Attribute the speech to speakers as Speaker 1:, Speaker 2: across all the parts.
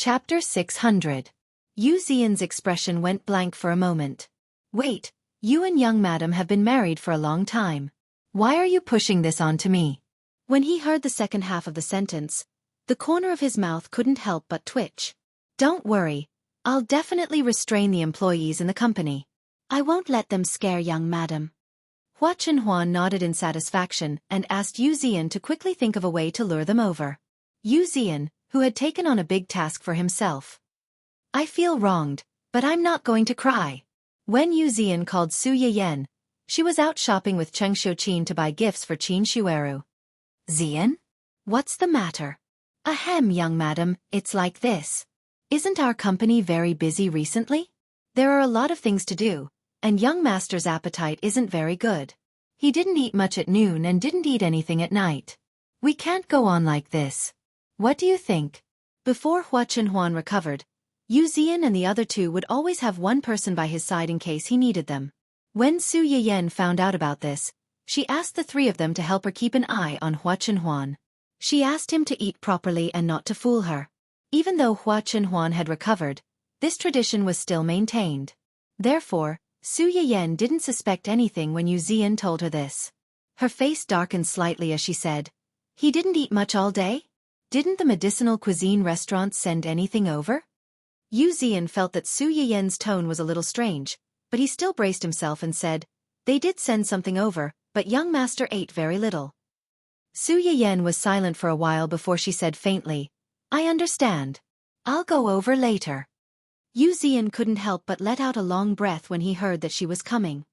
Speaker 1: Chapter 600. Yu Xian's expression went blank for a moment. Wait, you and young madam have been married for a long time. Why are you pushing this on to me? When he heard the second half of the sentence, the corner of his mouth couldn't help but twitch. Don't worry, I'll definitely restrain the employees in the company. I won't let them scare young madam. Hua Chenhuan nodded in satisfaction and asked Yu Xian to quickly think of a way to lure them over. Yu Xian, who had taken on a big task for himself. I feel wronged, but I'm not going to cry. When Yu Xian called Su Yiyan, she was out shopping with Cheng Xiuqin to buy gifts for Qin Xueru. Xian? What's the matter? Ahem, young madam, it's like this. Isn't our company very busy recently? There are a lot of things to do, and young master's appetite isn't very good. He didn't eat much at noon and didn't eat anything at night. We can't go on like this. What do you think? Before Hua Chenhuan recovered, Yu Xian and the other two would always have one person by his side in case he needed them. When Su Yiyan found out about this, she asked the three of them to help her keep an eye on Hua Chenhuan. She asked him to eat properly and not to fool her. Even though Hua Chenhuan had recovered, this tradition was still maintained. Therefore, Su Yiyan didn't suspect anything when Yu Xian told her this. Her face darkened slightly as she said, "He didn't eat much all day? Didn't the medicinal cuisine restaurant send anything over?" Yu Xian felt that Su Yiyan's tone was a little strange, but he still braced himself and said, "They did send something over, but young master ate very little." Su Yiyan was silent for a while before she said faintly, "I understand. I'll go over later." Yu Xian couldn't help but let out a long breath when he heard that she was coming.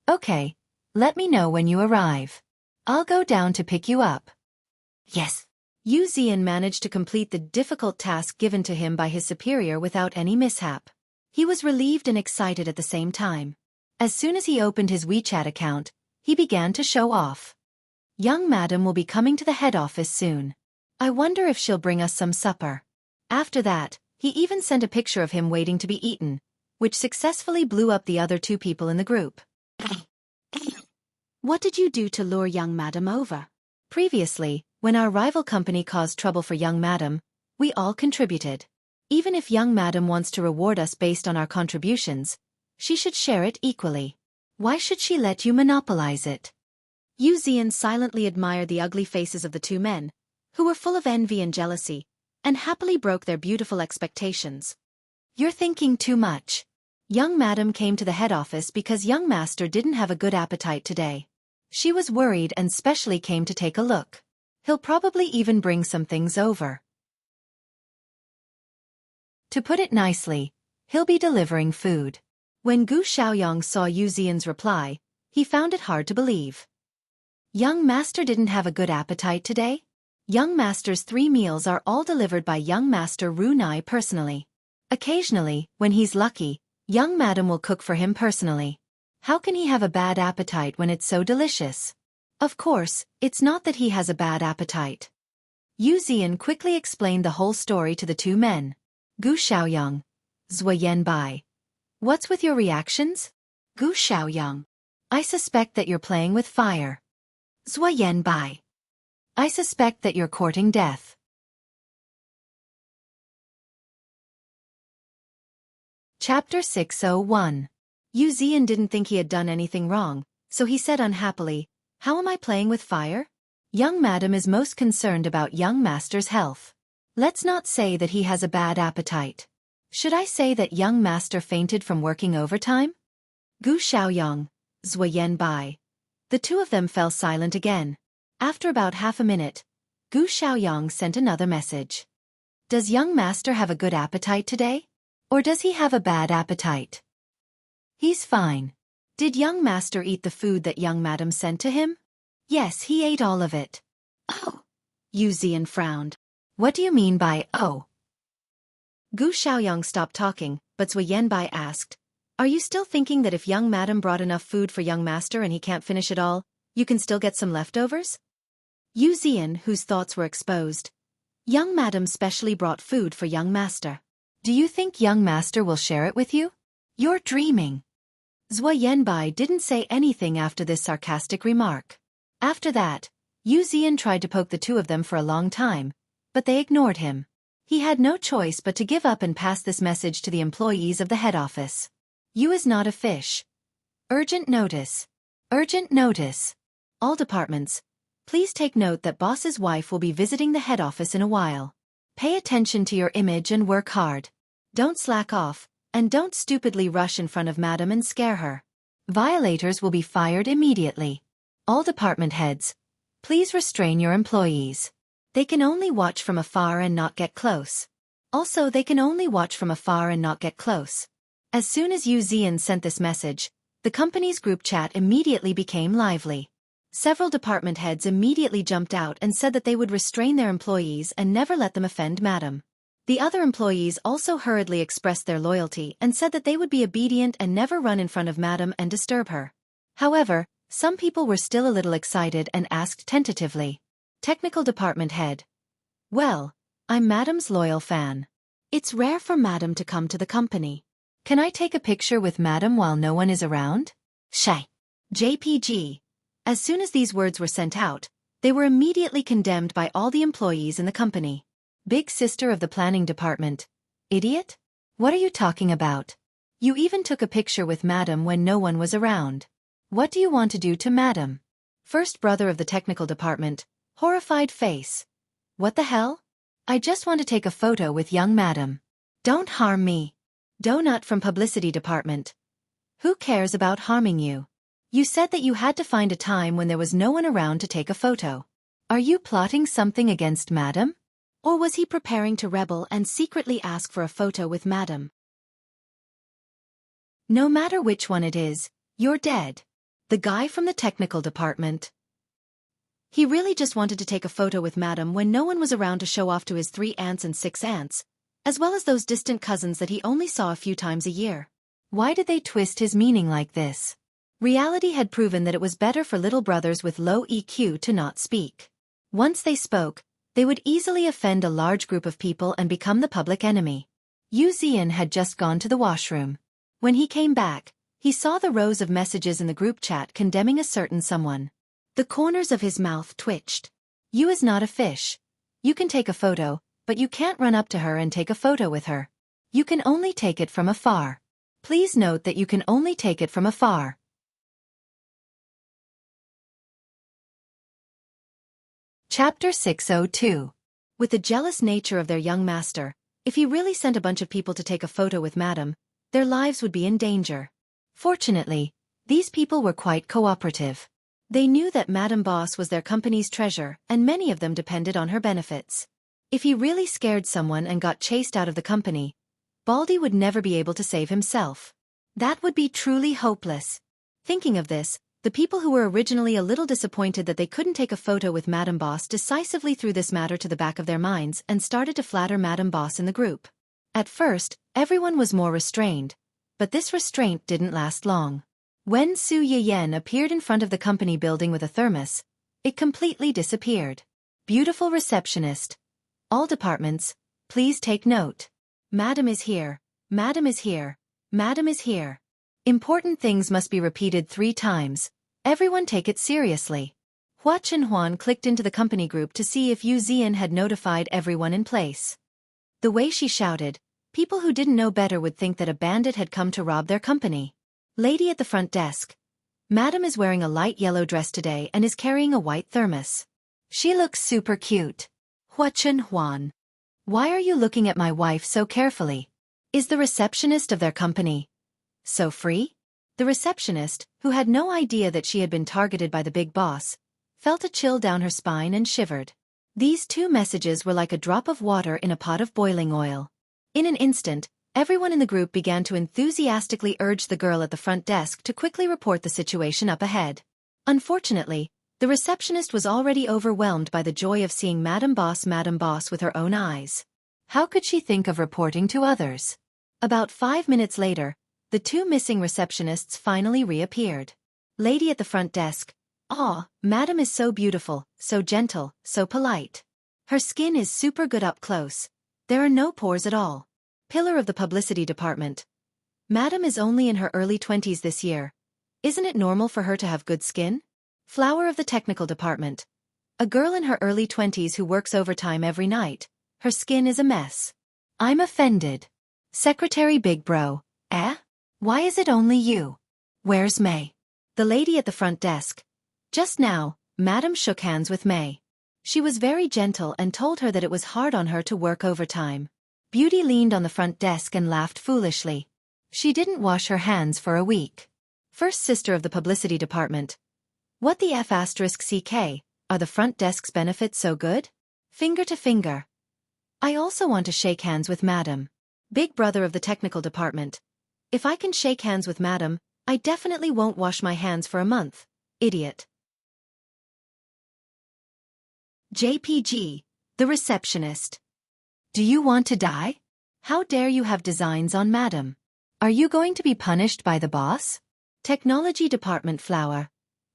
Speaker 1: "Okay, let me know when you arrive. I'll go down to pick you up." Yes. Yu Xian managed to complete the difficult task given to him by his superior without any mishap. He was relieved and excited at the same time. As soon as he opened his WeChat account, he began to show off. "Young madam will be coming to the head office soon. I wonder if she'll bring us some supper." After that, he even sent a picture of him waiting to be eaten, which successfully blew up the other two people in the group. What did you do to lure young madam over? Previously, when our rival company caused trouble for young madam, we all contributed. Even if young madam wants to reward us based on our contributions, she should share it equally. Why should she let you monopolize it? Yu Xian silently admired the ugly faces of the two men, who were full of envy and jealousy, and happily broke their beautiful expectations. You're thinking too much. Young madam came to the head office because young master didn't have a good appetite today. She was worried and specially came to take a look. He'll probably even bring some things over. To put it nicely, he'll be delivering food. When Gu Xiaoyang saw Yu Xian's reply, he found it hard to believe. Young master didn't have a good appetite today? Young master's 3 meals are all delivered by young master Ru Nai personally. Occasionally, when he's lucky, young madam will cook for him personally. How can he have a bad appetite when it's so delicious? Of course, it's not that he has a bad appetite. Yu Xian quickly explained the whole story to the two men. Gu Xiaoyang, Zuoyan Bai. What's with your reactions? Gu Xiaoyang. I suspect that you're playing with fire. Zuoyan Bai. I suspect that you're courting death. Chapter 601. Yu Xian didn't think he had done anything wrong, so he said unhappily, "How am I playing with fire? Young madam is most concerned about young master's health. Let's not say that he has a bad appetite. Should I say that young master fainted from working overtime?" Gu Xiaoyang, Zuoyan Bai. The two of them fell silent again. After about half a minute, Gu Xiaoyang sent another message. Does young master have a good appetite today? Or does he have a bad appetite? He's fine. Did young master eat the food that young madam sent to him? Yes, he ate all of it. Oh. Yu Xian frowned. What do you mean by oh? Gu Xiaoyang stopped talking, but Zuoyan Bai asked, Are you still thinking that if young madam brought enough food for young master and he can't finish it all, you can still get some leftovers? Yu Xian, whose thoughts were exposed. Young madam specially brought food for young master. Do you think young master will share it with you? You're dreaming. Zuoyan Bai didn't say anything after this sarcastic remark. After that, Yu Xian tried to poke the two of them for a long time, but they ignored him. He had no choice but to give up and pass this message to the employees of the head office. You is not a fish. Urgent notice. Urgent notice. All departments, please take note that boss's wife will be visiting the head office in a while. Pay attention to your image and work hard. Don't slack off, and don't stupidly rush in front of madam and scare her. Violators will be fired immediately. All department heads, please restrain your employees. They can only watch from afar and not get close. Also, they can only watch from afar and not get close. As soon as Yu Zian sent this message, the company's group chat immediately became lively. Several department heads immediately jumped out and said that they would restrain their employees and never let them offend madam. The other employees also hurriedly expressed their loyalty and said that they would be obedient and never run in front of madam and disturb her. However, some people were still a little excited and asked tentatively. Technical department head. Well, I'm madam's loyal fan. It's rare for madam to come to the company. Can I take a picture with madam while no one is around? Shy. JPG. As soon as these words were sent out, they were immediately condemned by all the employees in the company. Big sister of the planning department. Idiot? What are you talking about? You even took a picture with madam when no one was around. What do you want to do to madam? First brother of the technical department. Horrified face. What the hell? I just want to take a photo with young madam. Don't harm me. Donut from publicity department. Who cares about harming you? You said that you had to find a time when there was no one around to take a photo. Are you plotting something against madam? Or was he preparing to rebel and secretly ask for a photo with madam? No matter which one it is, you're dead. The guy from the technical department. He really just wanted to take a photo with madam when no one was around to show off to his 3 aunts and 6 aunts, as well as those distant cousins that he only saw a few times a year. Why did they twist his meaning like this? Reality had proven that it was better for little brothers with low EQ to not speak. Once they spoke, they would easily offend a large group of people and become the public enemy. Yu Zian had just gone to the washroom. When he came back, he saw the rows of messages in the group chat condemning a certain someone. The corners of his mouth twitched. You is not a fish. You can take a photo, but you can't run up to her and take a photo with her. You can only take it from afar. Please note that you can only take it from afar. Chapter 602. With the jealous nature of their young master, if he really sent a bunch of people to take a photo with madam, their lives would be in danger. Fortunately, these people were quite cooperative. They knew that Madam Boss was their company's treasure, and many of them depended on her benefits. If he really scared someone and got chased out of the company, Baldy would never be able to save himself. That would be truly hopeless. Thinking of this, the people who were originally a little disappointed that they couldn't take a photo with Madam Boss decisively threw this matter to the back of their minds and started to flatter Madam Boss in the group. At first, everyone was more restrained, but this restraint didn't last long. When Su Yiyen appeared in front of the company building with a thermos, it completely disappeared. Beautiful receptionist. All departments, please take note. Madam is here, Madam is here, Madam is here. Important things must be repeated 3 times. Everyone take it seriously. Hua Chenhuan clicked into the company group to see if Yu Zian had notified everyone in place. The way she shouted, people who didn't know better would think that a bandit had come to rob their company. Lady at the front desk. Madam is wearing a light yellow dress today and is carrying a white thermos. She looks super cute. Hua Chenhuan. Why are you looking at my wife so carefully? Is the receptionist of their company so free? The receptionist, who had no idea that she had been targeted by the big boss, felt a chill down her spine and shivered. These 2 messages were like a drop of water in a pot of boiling oil. In an instant, everyone in the group began to enthusiastically urge the girl at the front desk to quickly report the situation up ahead. Unfortunately, the receptionist was already overwhelmed by the joy of seeing Madam Boss with her own eyes. How could she think of reporting to others? About 5 minutes later, the 2 missing receptionists finally reappeared. Lady at the front desk. "Aw, Madam is so beautiful, so gentle, so polite. Her skin is super good up close. There are no pores at all." Pillar of the publicity department. Madam is only in her early 20s this year. Isn't it normal for her to have good skin? Flower of the technical department. A girl in her early 20s who works overtime every night. Her skin is a mess. I'm offended. Secretary Big Bro, eh? Why is it only you? Where's May? The lady at the front desk. Just now, Madam shook hands with May. She was very gentle and told her that it was hard on her to work overtime. Beauty leaned on the front desk and laughed foolishly. She didn't wash her hands for a week. First sister of the publicity department. What the F***CK, are the front desk's benefits so good? Finger to finger. I also want to shake hands with Madam. Big brother of the technical department. If I can shake hands with Madam, I definitely won't wash my hands for a month. Idiot. JPG, the receptionist. Do you want to die? How dare you have designs on Madam? Are you going to be punished by the boss? Technology department flower.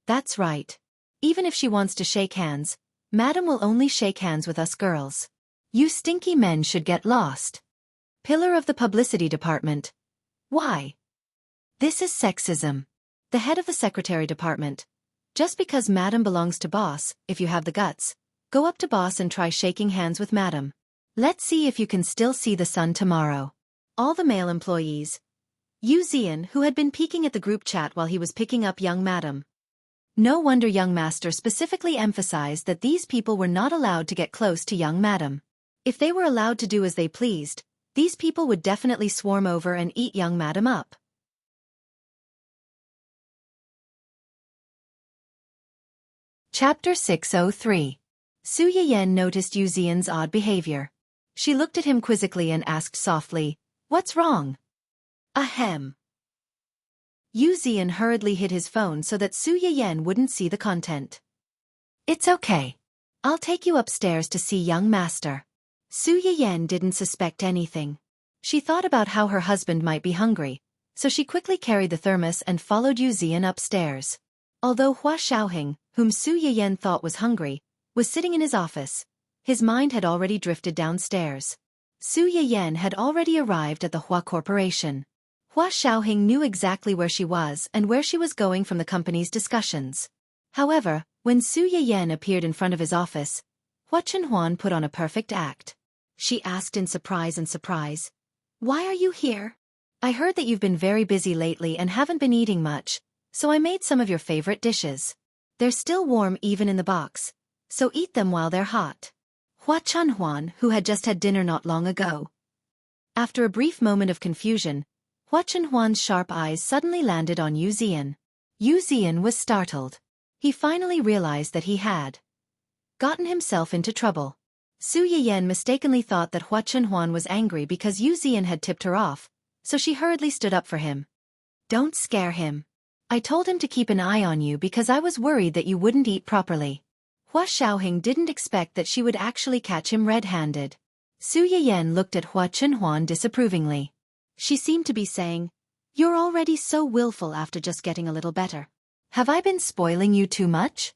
Speaker 1: That's right. Even if she wants to shake hands, Madam will only shake hands with us girls. You stinky men should get lost. Pillar of the publicity department. Why? This is sexism. The head of the secretary department. Just because Madam belongs to boss, if you have the guts, go up to boss and try shaking hands with Madam. Let's see if you can still see the sun tomorrow. All the male employees. Yu Zian, who had been peeking at the group chat while he was picking up young Madam. No wonder young master specifically emphasized that these people were not allowed to get close to young Madam. If they were allowed to do as they pleased, these people would definitely swarm over and eat young Madam up. Chapter 603. Su Yiyan noticed Yu Zian's odd behavior. She looked at him quizzically and asked softly, "What's wrong?" Ahem. Yu Zian hurriedly hid his phone so that Su Yiyan wouldn't see the content. It's okay. I'll take you upstairs to see young master. Su Yiyan didn't suspect anything. She thought about how her husband might be hungry, so she quickly carried the thermos and followed Yu Zian upstairs. Although Hua Xiaoheng, whom Su Yiyan thought was hungry, was sitting in his office, his mind had already drifted downstairs. Su Yiyan had already arrived at the Hua Corporation. Hua Xiaoheng knew exactly where she was and where she was going from the company's discussions. However, when Su Yiyan appeared in front of his office, Hua Chenhuan put on a perfect act. She asked in surprise, "Why are you here? I heard that you've been very busy lately and haven't been eating much, so I made some of your favorite dishes. They're still warm even in the box, so eat them while they're hot." Hua Chenhuan, who had just had dinner not long ago. After a brief moment of confusion, Hua Chenhuan's sharp eyes suddenly landed on Yu Zian. Yu Zian was startled. He finally realized that he had gotten himself into trouble. Su Yiyan mistakenly thought that Hua Chenhuan was angry because Yu Zian had tipped her off, so she hurriedly stood up for him. "Don't scare him. I told him to keep an eye on you because I was worried that you wouldn't eat properly." Hua Xiaoheng didn't expect that she would actually catch him red-handed. Su Yiyan looked at Hua Chenhuan disapprovingly. She seemed to be saying, "You're already so willful after just getting a little better. Have I been spoiling you too much?"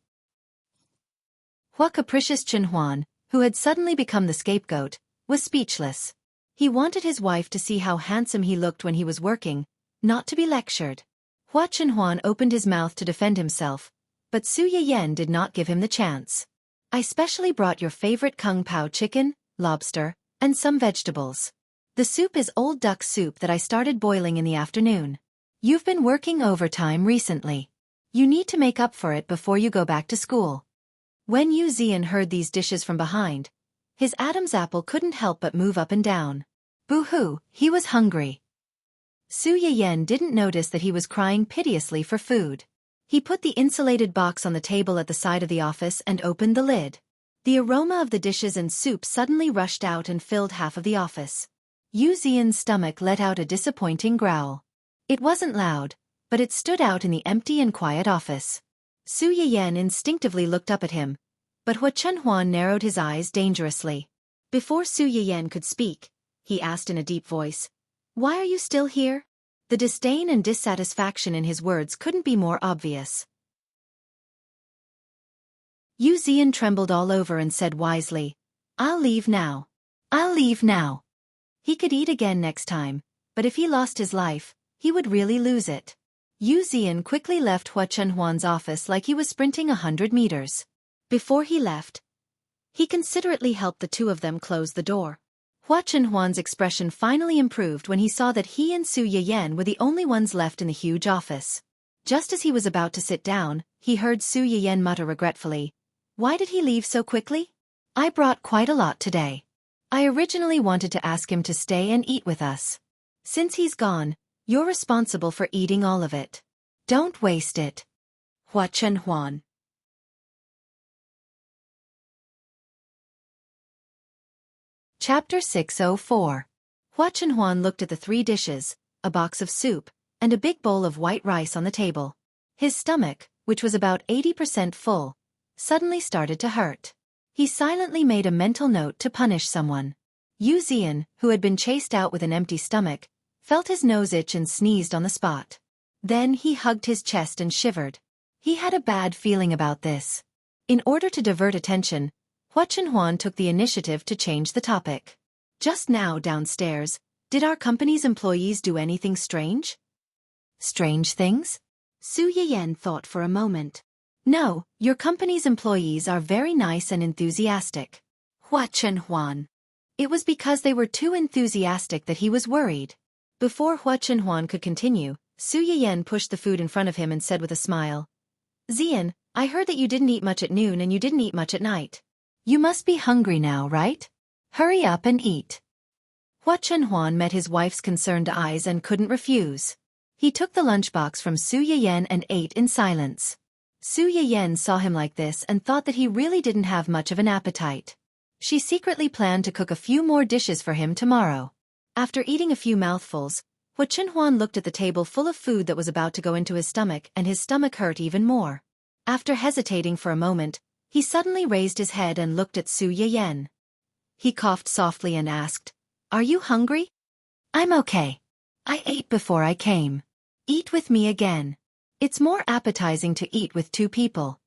Speaker 1: Hua capricious Chenhuan, who had suddenly become the scapegoat, was speechless. He wanted his wife to see how handsome he looked when he was working, not to be lectured. Hua Chenhuan opened his mouth to defend himself, but Su Yiyan did not give him the chance. "I specially brought your favorite kung pao chicken, lobster, and some vegetables. The soup is old duck soup that I started boiling in the afternoon. You've been working overtime recently. You need to make up for it before you go back to school." When Yu Zian heard these dishes from behind, his Adam's apple couldn't help but move up and down. Boo-hoo, he was hungry. Su Yiyan didn't notice that he was crying piteously for food. He put the insulated box on the table at the side of the office and opened the lid. The aroma of the dishes and soup suddenly rushed out and filled half of the office. Yu Zian's stomach let out a disappointing growl. It wasn't loud, but it stood out in the empty and quiet office. Su Yiyan instinctively looked up at him, but Hua Chenhuan narrowed his eyes dangerously. Before Su Yiyan could speak, he asked in a deep voice, "Why are you still here?" The disdain and dissatisfaction in his words couldn't be more obvious. Yu Zian trembled all over and said wisely, "I'll leave now. I'll leave now." He could eat again next time, but if he lost his life, he would really lose it. Yu Zian quickly left Hua Chenhuan's office like he was sprinting 100 meters. Before he left, He considerately helped the two of them close the door. Hua Chenhuan's expression finally improved when he saw that he and Su Yiyan were the only ones left in the huge office. Just as he was about to sit down, he heard Su Yiyan mutter regretfully, "Why did he leave so quickly? I brought quite a lot today. I originally wanted to ask him to stay and eat with us. Since he's gone, you're responsible for eating all of it. Don't waste it." Hua Chenhuan. Chapter 604. Hua Chenhuan looked at the 3 dishes, a box of soup, and a big bowl of white rice on the table. His stomach, which was about 80% full, suddenly started to hurt. He silently made a mental note to punish someone. Yu Zian, who had been chased out with an empty stomach, felt his nose itch and sneezed on the spot. Then he hugged his chest and shivered. He had a bad feeling about this. In order to divert attention, Hua Chenhuan took the initiative to change the topic. "Just now downstairs, did our company's employees do anything strange?" "Strange things?" Su Yiyan thought for a moment. "No, your company's employees are very nice and enthusiastic." Hua Chenhuan. It was because they were too enthusiastic that he was worried. Before Hua Chenhuan could continue, Su Yiyan pushed the food in front of him and said with a smile, "Zian, I heard that you didn't eat much at noon and you didn't eat much at night. You must be hungry now, right? Hurry up and eat." Hua Chenhuan met his wife's concerned eyes and couldn't refuse. He took the lunchbox from Su Yiyan and ate in silence. Su Yiyan saw him like this and thought that he really didn't have much of an appetite. She secretly planned to cook a few more dishes for him tomorrow. After eating a few mouthfuls, Hua Chenhuan looked at the table full of food that was about to go into his stomach, and his stomach hurt even more. After hesitating for a moment, he suddenly raised his head and looked at Su Yiyan. He coughed softly and asked, "Are you hungry?" "I'm okay. I ate before I came. Eat with me again. It's more appetizing to eat with 2 people."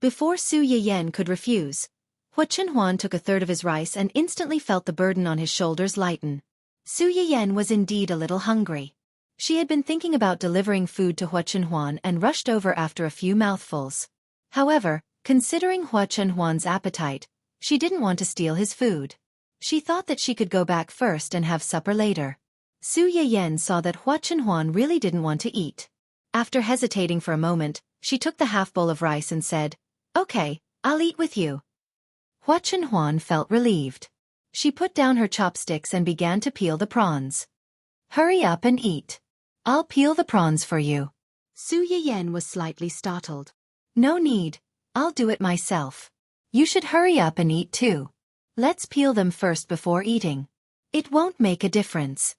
Speaker 1: Before Su Yiyan could refuse, Hua Chenhuan took a third of his rice and instantly felt the burden on his shoulders lighten. Su Yiyan was indeed a little hungry. She had been thinking about delivering food to Hua Chenhuan and rushed over after a few mouthfuls. However, considering Hua Chenhuan's appetite, she didn't want to steal his food. She thought that she could go back first and have supper later. Su Yiyan saw that Hua Chenhuan really didn't want to eat. After hesitating for a moment, she took the half bowl of rice and said, "Okay, I'll eat with you." Hua Chenhuan felt relieved. She put down her chopsticks and began to peel the prawns. "Hurry up and eat. I'll peel the prawns for you." Su Yiyan was slightly startled. "No need. I'll do it myself. You should hurry up and eat too. Let's peel them first before eating. It won't make a difference."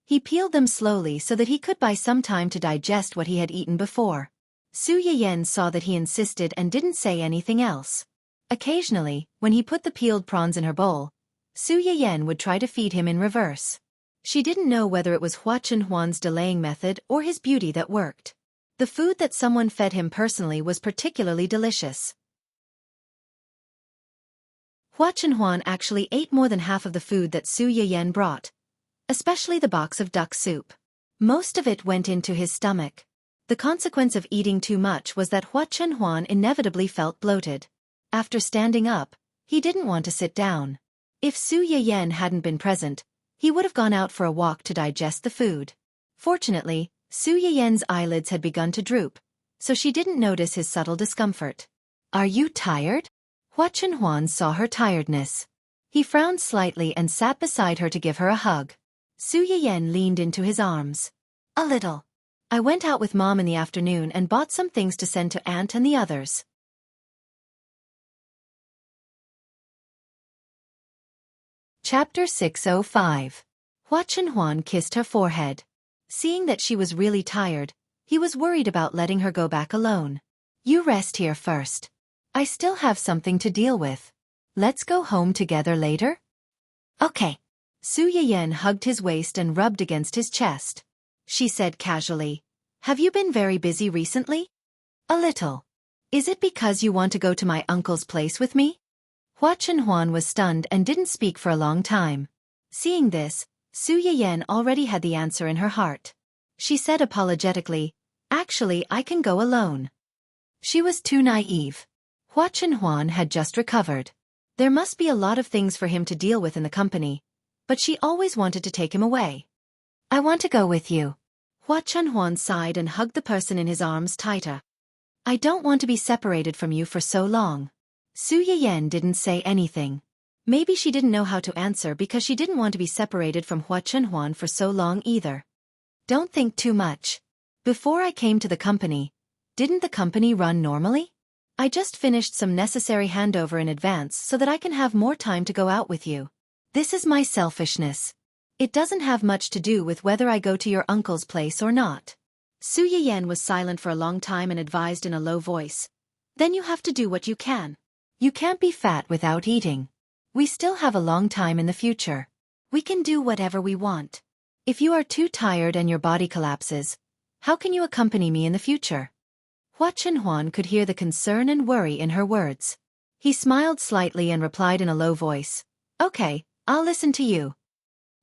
Speaker 1: He peeled them slowly so that he could buy some time to digest what he had eaten before. Su Yiyan saw that he insisted and didn't say anything else. Occasionally, when he put the peeled prawns in her bowl, Su Yiyan would try to feed him in reverse. She didn't know whether it was Hua Chenhuan's delaying method or his beauty that worked. The food that someone fed him personally was particularly delicious. Hua Chenhuan actually ate more than half of the food that Su Yiyan brought, especially the box of duck soup. Most of it went into his stomach. The consequence of eating too much was that Hua Chenhuan inevitably felt bloated. After standing up, he didn't want to sit down. If Su Yiyan hadn't been present, he would have gone out for a walk to digest the food. Fortunately, Su Yiyan's eyelids had begun to droop, so she didn't notice his subtle discomfort. "Are you tired?" Hua Chenhuan saw her tiredness. He frowned slightly and sat beside her to give her a hug. Su Yiyan leaned into his arms. "A little. I went out with Mom in the afternoon and bought some things to send to Aunt and the others." Chapter 605. Hua Chenhuan kissed her forehead. Seeing that she was really tired, he was worried about letting her go back alone. "You rest here first. I still have something to deal with. Let's go home together later?" "Okay." Su Yiyan hugged his waist and rubbed against his chest. She said casually, "Have you been very busy recently?" "A little. Is it because you want to go to my uncle's place with me?" Hua Chenhuan was stunned and didn't speak for a long time. Seeing this, Su Yiyan already had the answer in her heart. She said apologetically, "Actually, I can go alone." She was too naive. Hua Chenhuan had just recovered. There must be a lot of things for him to deal with in the company, but she always wanted to take him away. I want to go with you. Hua Chunhuan sighed and hugged the person in his arms tighter. I don't want to be separated from you for so long. Su Yiyan didn't say anything. Maybe she didn't know how to answer because she didn't want to be separated from Hua Chunhuan for so long either. Don't think too much. Before I came to the company, didn't the company run normally? I just finished some necessary handover in advance so that I can have more time to go out with you. This is my selfishness. It doesn't have much to do with whether I go to your uncle's place or not. Su Yiyan was silent for a long time and advised in a low voice. Then you have to do what you can. You can't be fat without eating. We still have a long time in the future. We can do whatever we want. If you are too tired and your body collapses, how can you accompany me in the future? Hua Chunhuan could hear the concern and worry in her words. He smiled slightly and replied in a low voice. Okay, I'll listen to you.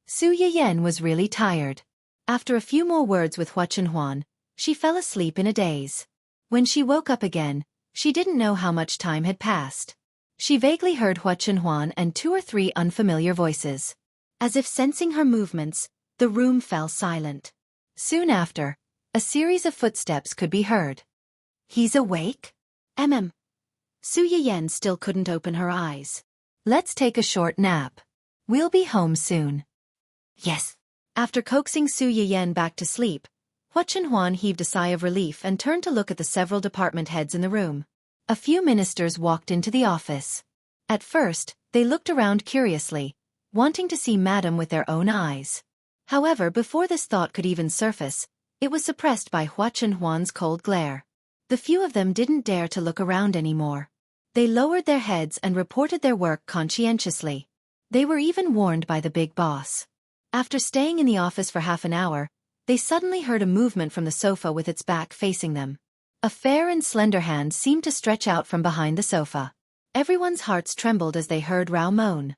Speaker 1: Su Yiyan was really tired. After a few more words with Hua Chunhuan, she fell asleep in a daze. When she woke up again, she didn't know how much time had passed. She vaguely heard Hua Chunhuan and 2 or 3 unfamiliar voices. As if sensing her movements, the room fell silent. Soon after, a series of footsteps could be heard. He's awake? Su Yiyan still couldn't open her eyes. Let's take a short nap. We'll be home soon. Yes. After coaxing Su Yiyan back to sleep, Hua Chunhuan heaved a sigh of relief and turned to look at the several department heads in the room. A few ministers walked into the office. At first, they looked around curiously, wanting to see Madam with their own eyes. However, before this thought could even surface, it was suppressed by Hua Chunhuan's cold glare. The few of them didn't dare to look around anymore. They lowered their heads and reported their work conscientiously. They were even warned by the big boss. After staying in the office for half an hour, they suddenly heard a movement from the sofa with its back facing them. A fair and slender hand seemed to stretch out from behind the sofa. Everyone's hearts trembled as they heard Rao moan.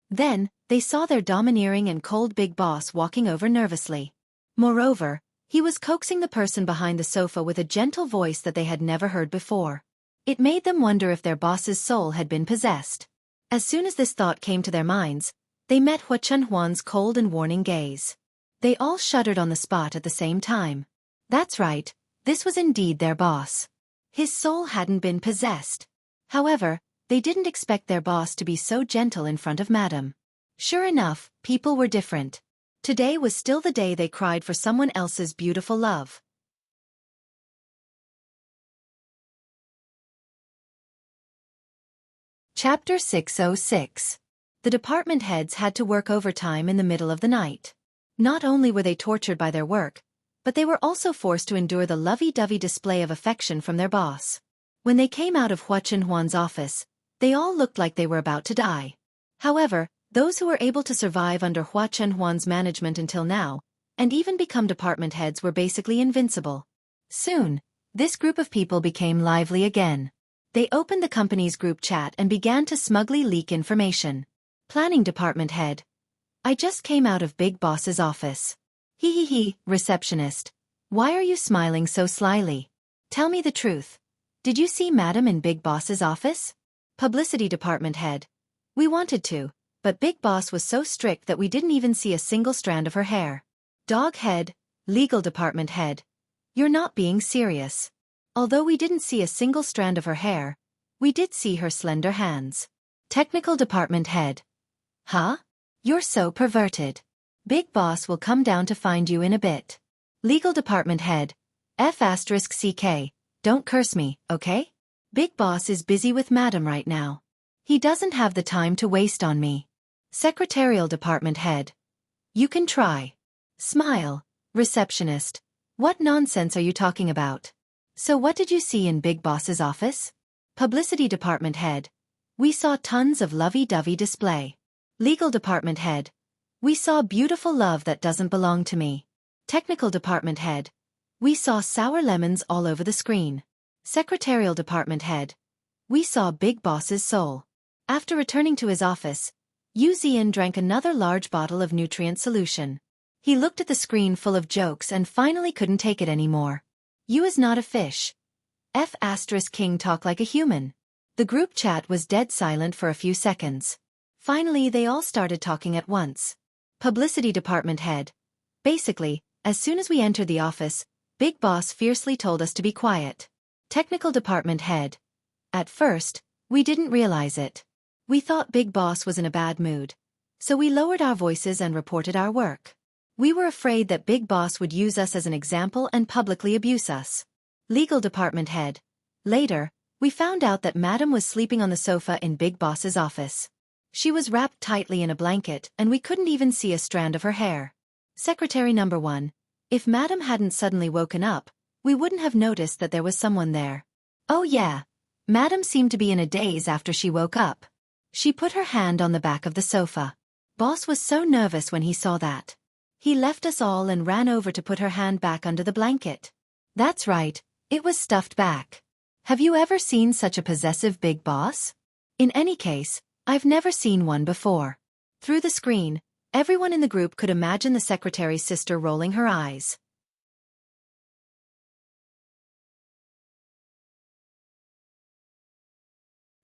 Speaker 1: Then, they saw their domineering and cold big boss walking over nervously. Moreover, he was coaxing the person behind the sofa with a gentle voice that they had never heard before. It made them wonder if their boss's soul had been possessed. As soon as this thought came to their minds, they met Hua Chunhuan's cold and warning gaze. They all shuddered on the spot at the same time. That's right, this was indeed their boss. His soul hadn't been possessed. However, they didn't expect their boss to be so gentle in front of Madam. Sure enough, people were different. Today was still the day they cried for someone else's beautiful love. Chapter 606. The department heads had to work overtime in the middle of the night. Not only were they tortured by their work, but they were also forced to endure the lovey-dovey display of affection from their boss. When they came out of Hua Chunhuan's office, they all looked like they were about to die. However, those who were able to survive under Hua Chunhuan's management until now, and even become department heads, were basically invincible. Soon, this group of people became lively again. They opened the company's group chat and began to smugly leak information. Planning department head. I just came out of Big Boss's office. He, receptionist. Why are you smiling so slyly? Tell me the truth. Did you see Madam in Big Boss's office? Publicity department head. We wanted to, but Big Boss was so strict that we didn't even see a single strand of her hair. Dog head, legal department head. You're not being serious. Although we didn't see a single strand of her hair, we did see her slender hands. Technical department head. Huh? You're so perverted. Big Boss will come down to find you in a bit. Legal department head. F***CK. Don't curse me, okay? Big Boss is busy with Madam right now. He doesn't have the time to waste on me. Secretarial department head. You can try. Smile. Receptionist. What nonsense are you talking about? So what did you see in Big Boss's office? Publicity department head. We saw tons of lovey-dovey display. Legal department head. We saw beautiful love that doesn't belong to me. Technical department head. We saw sour lemons all over the screen. Secretarial department head. We saw Big Boss's soul. After returning to his office, Yu Zian drank another large bottle of nutrient solution. He looked at the screen full of jokes and finally couldn't take it anymore. You is not a fish. King talk like a human. The group chat was dead silent for a few seconds. Finally, they all started talking at once. Publicity department head. Basically, as soon as we entered the office, Big Boss fiercely told us to be quiet. Technical department head. At first, we didn't realize it. We thought Big Boss was in a bad mood. So we lowered our voices and reported our work. We were afraid that Big Boss would use us as an example and publicly abuse us. Legal department head. Later, we found out that Madam was sleeping on the sofa in Big Boss's office. She was wrapped tightly in a blanket and we couldn't even see a strand of her hair. Secretary number 1. If Madam hadn't suddenly woken up, we wouldn't have noticed that there was someone there. Oh yeah. Madam seemed to be in a daze after she woke up. She put her hand on the back of the sofa. Boss was so nervous when he saw that. He left us all and ran over to put her hand back under the blanket. That's right, it was stuffed back. Have you ever seen such a possessive Big Boss? In any case, I've never seen one before. Through the screen, everyone in the group could imagine the secretary's sister rolling her eyes.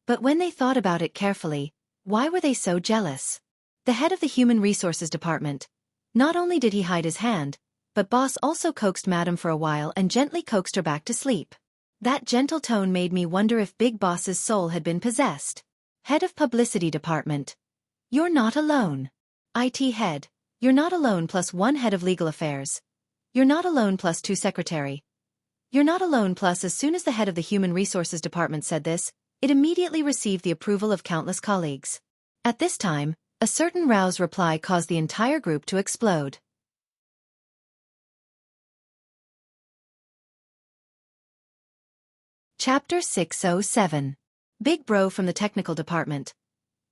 Speaker 1: But when they thought about it carefully, why were they so jealous? The head of the Human Resources Department. Not only did he hide his hand, but Boss also coaxed Madam for a while and gently coaxed her back to sleep. That gentle tone made me wonder if Big Boss's soul had been possessed. Head of Publicity Department. You're not alone. IT head. You're not alone plus 1 head of legal affairs. You're not alone plus 2 secretary. You're not alone plus as soon as the head of the Human Resources Department said this, it immediately received the approval of countless colleagues. At this time, a certain rouse reply caused the entire group to explode. Chapter 607. Big Bro from the Technical Department.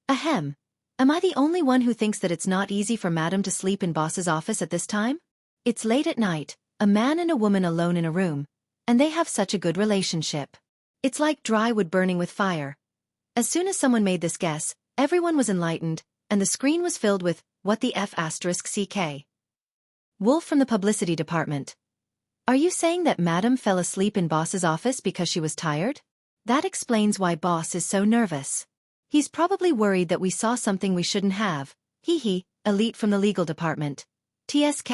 Speaker 1: Ahem. Am I the only one who thinks that it's not easy for Madam to sleep in Boss's office at this time? It's late at night, a man and a woman alone in a room, and they have such a good relationship. It's like dry wood burning with fire. As soon as someone made this guess, everyone was enlightened, and the screen was filled with, what the F***. Wolf from the Publicity Department. Are you saying that Madam fell asleep in Boss's office because she was tired? That explains why Boss is so nervous. He's probably worried that we saw something we shouldn't have. Hee hee. Elite from the Legal Department. TSK.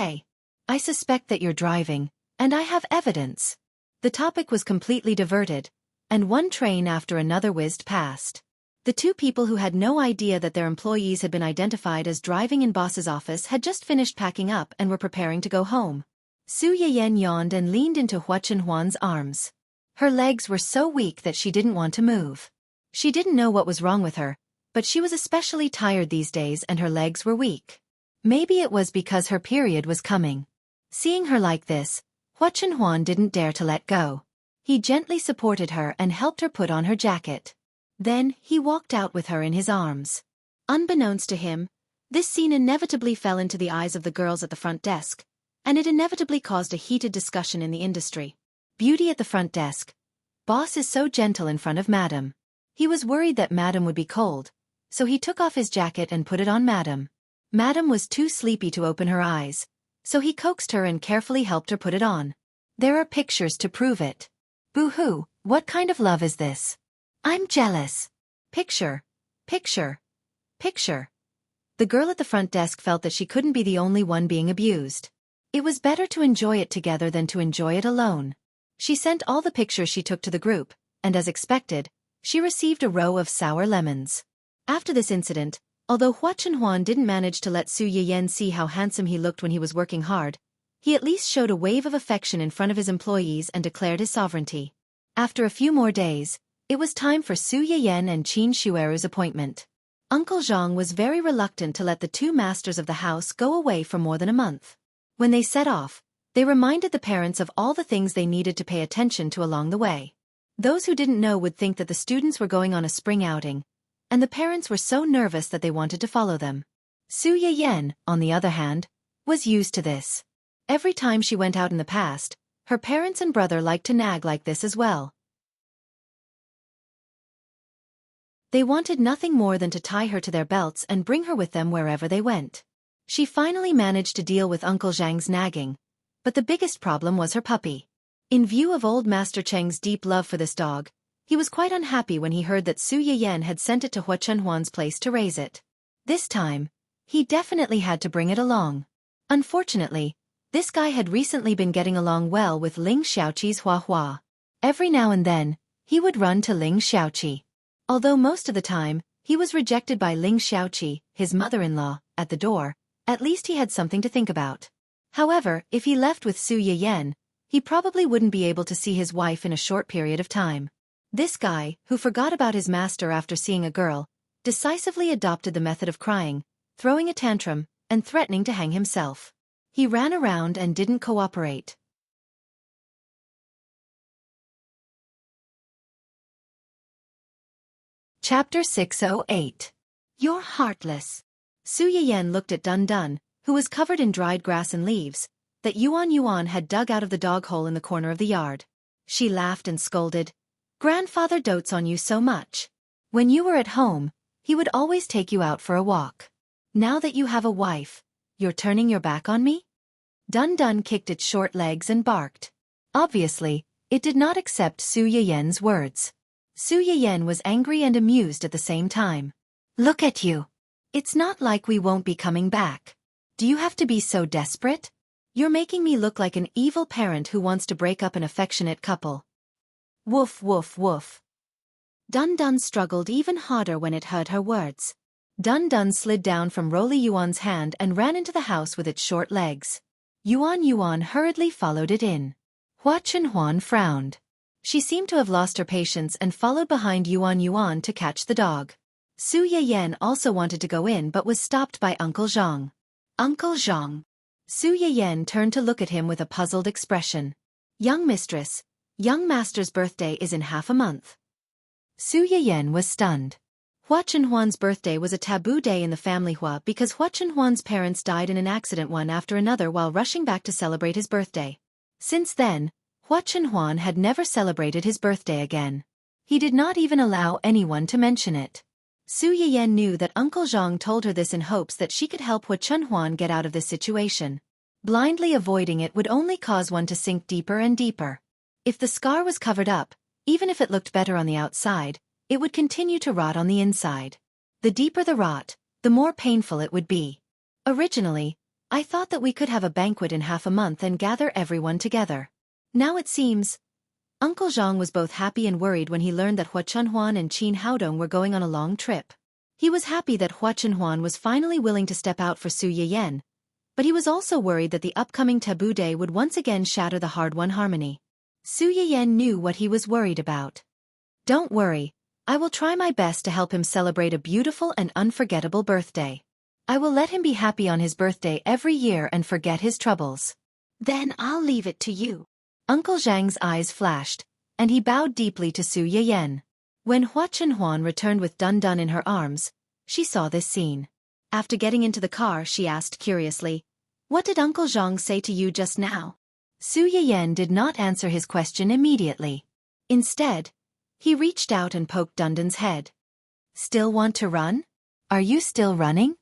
Speaker 1: I suspect that you're driving, and I have evidence. The topic was completely diverted, and one train after another whizzed past. The 2 people who had no idea that their employees had been identified as driving in Boss's office had just finished packing up and were preparing to go home. Su Yiyan yawned and leaned into Hua Chenhuan's arms. Her legs were so weak that she didn't want to move. She didn't know what was wrong with her, but she was especially tired these days and her legs were weak. Maybe it was because her period was coming. Seeing her like this, Hua Chenhuan didn't dare to let go. He gently supported her and helped her put on her jacket. Then, he walked out with her in his arms. Unbeknownst to him, this scene inevitably fell into the eyes of the girls at the front desk, and it inevitably caused a heated discussion in the industry. Beauty at the front desk. Boss is so gentle in front of Madam. He was worried that Madam would be cold, so he took off his jacket and put it on Madam. Madam was too sleepy to open her eyes, so he coaxed her and carefully helped her put it on. There are pictures to prove it. Boo-hoo, what kind of love is this? I'm jealous. Picture. Picture. Picture. The girl at the front desk felt that she couldn't be the only one being abused. It was better to enjoy it together than to enjoy it alone. She sent all the pictures she took to the group, and as expected, she received a row of sour lemons. After this incident, although Hua Chenhuan didn't manage to let Su Yiyan see how handsome he looked when he was working hard, he at least showed a wave of affection in front of his employees and declared his sovereignty. After a few more days, it was time for Su Yiyan and Qin Shueru's appointment. Uncle Zhang was very reluctant to let the 2 masters of the house go away for more than a month. When they set off, they reminded the parents of all the things they needed to pay attention to along the way. Those who didn't know would think that the students were going on a spring outing, and the parents were so nervous that they wanted to follow them. Su Yiyan, on the other hand, was used to this. Every time she went out in the past, her parents and brother liked to nag like this as well. They wanted nothing more than to tie her to their belts and bring her with them wherever they went. She finally managed to deal with Uncle Zhang's nagging, but the biggest problem was her puppy. In view of old Master Cheng's deep love for this dog, He was quite unhappy when he heard that Su Yiyan had sent it to Hua Chunhuan's place to raise it. This time, he definitely had to bring it along. Unfortunately, this guy had recently been getting along well with Ling Xiaoqi's Hua Hua. Every now and then, he would run to Ling Xiaoqi. Although most of the time, he was rejected by Ling Xiaoqi, his mother-in-law, at the door, at least he had something to think about. However, if he left with Su Yiyan, he probably wouldn't be able to see his wife in a short period of time. This guy, who forgot about his master after seeing a girl, decisively adopted the method of crying, throwing a tantrum, and threatening to hang himself. He ran around and didn't cooperate. Chapter 608. You're heartless. Su Yiyan looked at Dun Dun, who was covered in dried grass and leaves, that Yuan had dug out of the dog hole in the corner of the yard. She laughed and scolded. Grandfather dotes on you so much. When you were at home, he would always take you out for a walk. Now that you have a wife, you're turning your back on me? Dun Dun kicked its short legs and barked. Obviously, it did not accept Su Yiyan's words. Su Yiyan was angry and amused at the same time. Look at you. It's not like we won't be coming back. Do you have to be so desperate? You're making me look like an evil parent who wants to break up an affectionate couple. Woof woof woof. Dun Dun struggled even harder when it heard her words. Dun Dun slid down from Roly Yuan's hand and ran into the house with its short legs. Yuan hurriedly followed it in. Hua Chunhuan frowned. She seemed to have lost her patience and followed behind Yuan to catch the dog. Su Yiyan also wanted to go in but was stopped by Uncle Zhang. Uncle Zhang. Su Yiyan turned to look at him with a puzzled expression. Young mistress, young master's birthday is in half a month. Su Yiyan was stunned. Hua Chunhuan's birthday was a taboo day in the family Hua because Hua Chunhuan's parents died in an accident one after another while rushing back to celebrate his birthday. Since then, Hua Chunhuan had never celebrated his birthday again. He did not even allow anyone to mention it. Su Yiyan knew that Uncle Zhang told her this in hopes that she could help Hua Chunhuan get out of this situation. Blindly avoiding it would only cause one to sink deeper and deeper. If the scar was covered up, even if it looked better on the outside, it would continue to rot on the inside. The deeper the rot, the more painful it would be. Originally, I thought that we could have a banquet in half a month and gather everyone together. Now it seems. Uncle Zhang was both happy and worried when he learned that Hua Chunhuan and Qin Haodong were going on a long trip. He was happy that Hua Chunhuan was finally willing to step out for Su Yiyan, but he was also worried that the upcoming taboo day would once again shatter the hard-won harmony. Su Yiyan knew what he was worried about. Don't worry, I will try my best to help him celebrate a beautiful and unforgettable birthday. I will let him be happy on his birthday every year and forget his troubles. Then I'll leave it to you. Uncle Zhang's eyes flashed, and he bowed deeply to Su Yiyan. When Hua Chunhuan returned with Dun Dun in her arms, she saw this scene. After getting into the car, she asked curiously, "What did Uncle Zhang say to you just now?" Su Yiyan did not answer his question immediately. Instead, he reached out and poked Dun Dun's head. Still want to run? Are you still running?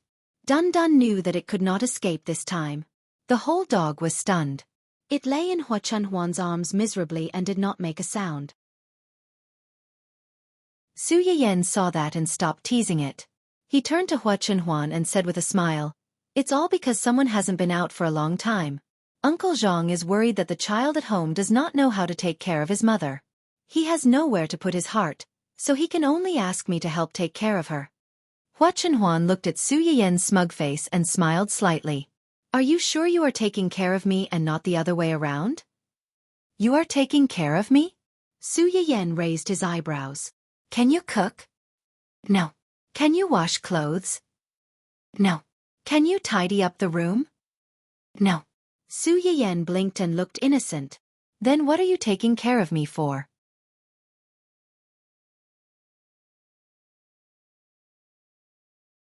Speaker 1: Dun Dun knew that it could not escape this time. The whole dog was stunned. It lay in Hua Chunhuan's arms miserably and did not make a sound. Su Yiyan saw that and stopped teasing it. He turned to Hua Chunhuan and said with a smile, "It's all because someone hasn't been out for a long time. Uncle Zhang is worried that the child at home does not know how to take care of his mother. He has nowhere to put his heart, so he can only ask me to help take care of her." Hua Chunhuan looked at Su Yiyan's smug face and smiled slightly. "Are you sure you are taking care of me and not the other way around?" "You are taking care of me?" Su Yiyan raised his eyebrows. "Can you cook?" "No." "Can you wash clothes?" "No." "Can you tidy up the room?" "No." Su Yiyan blinked and looked innocent. "Then what are you taking care of me for?"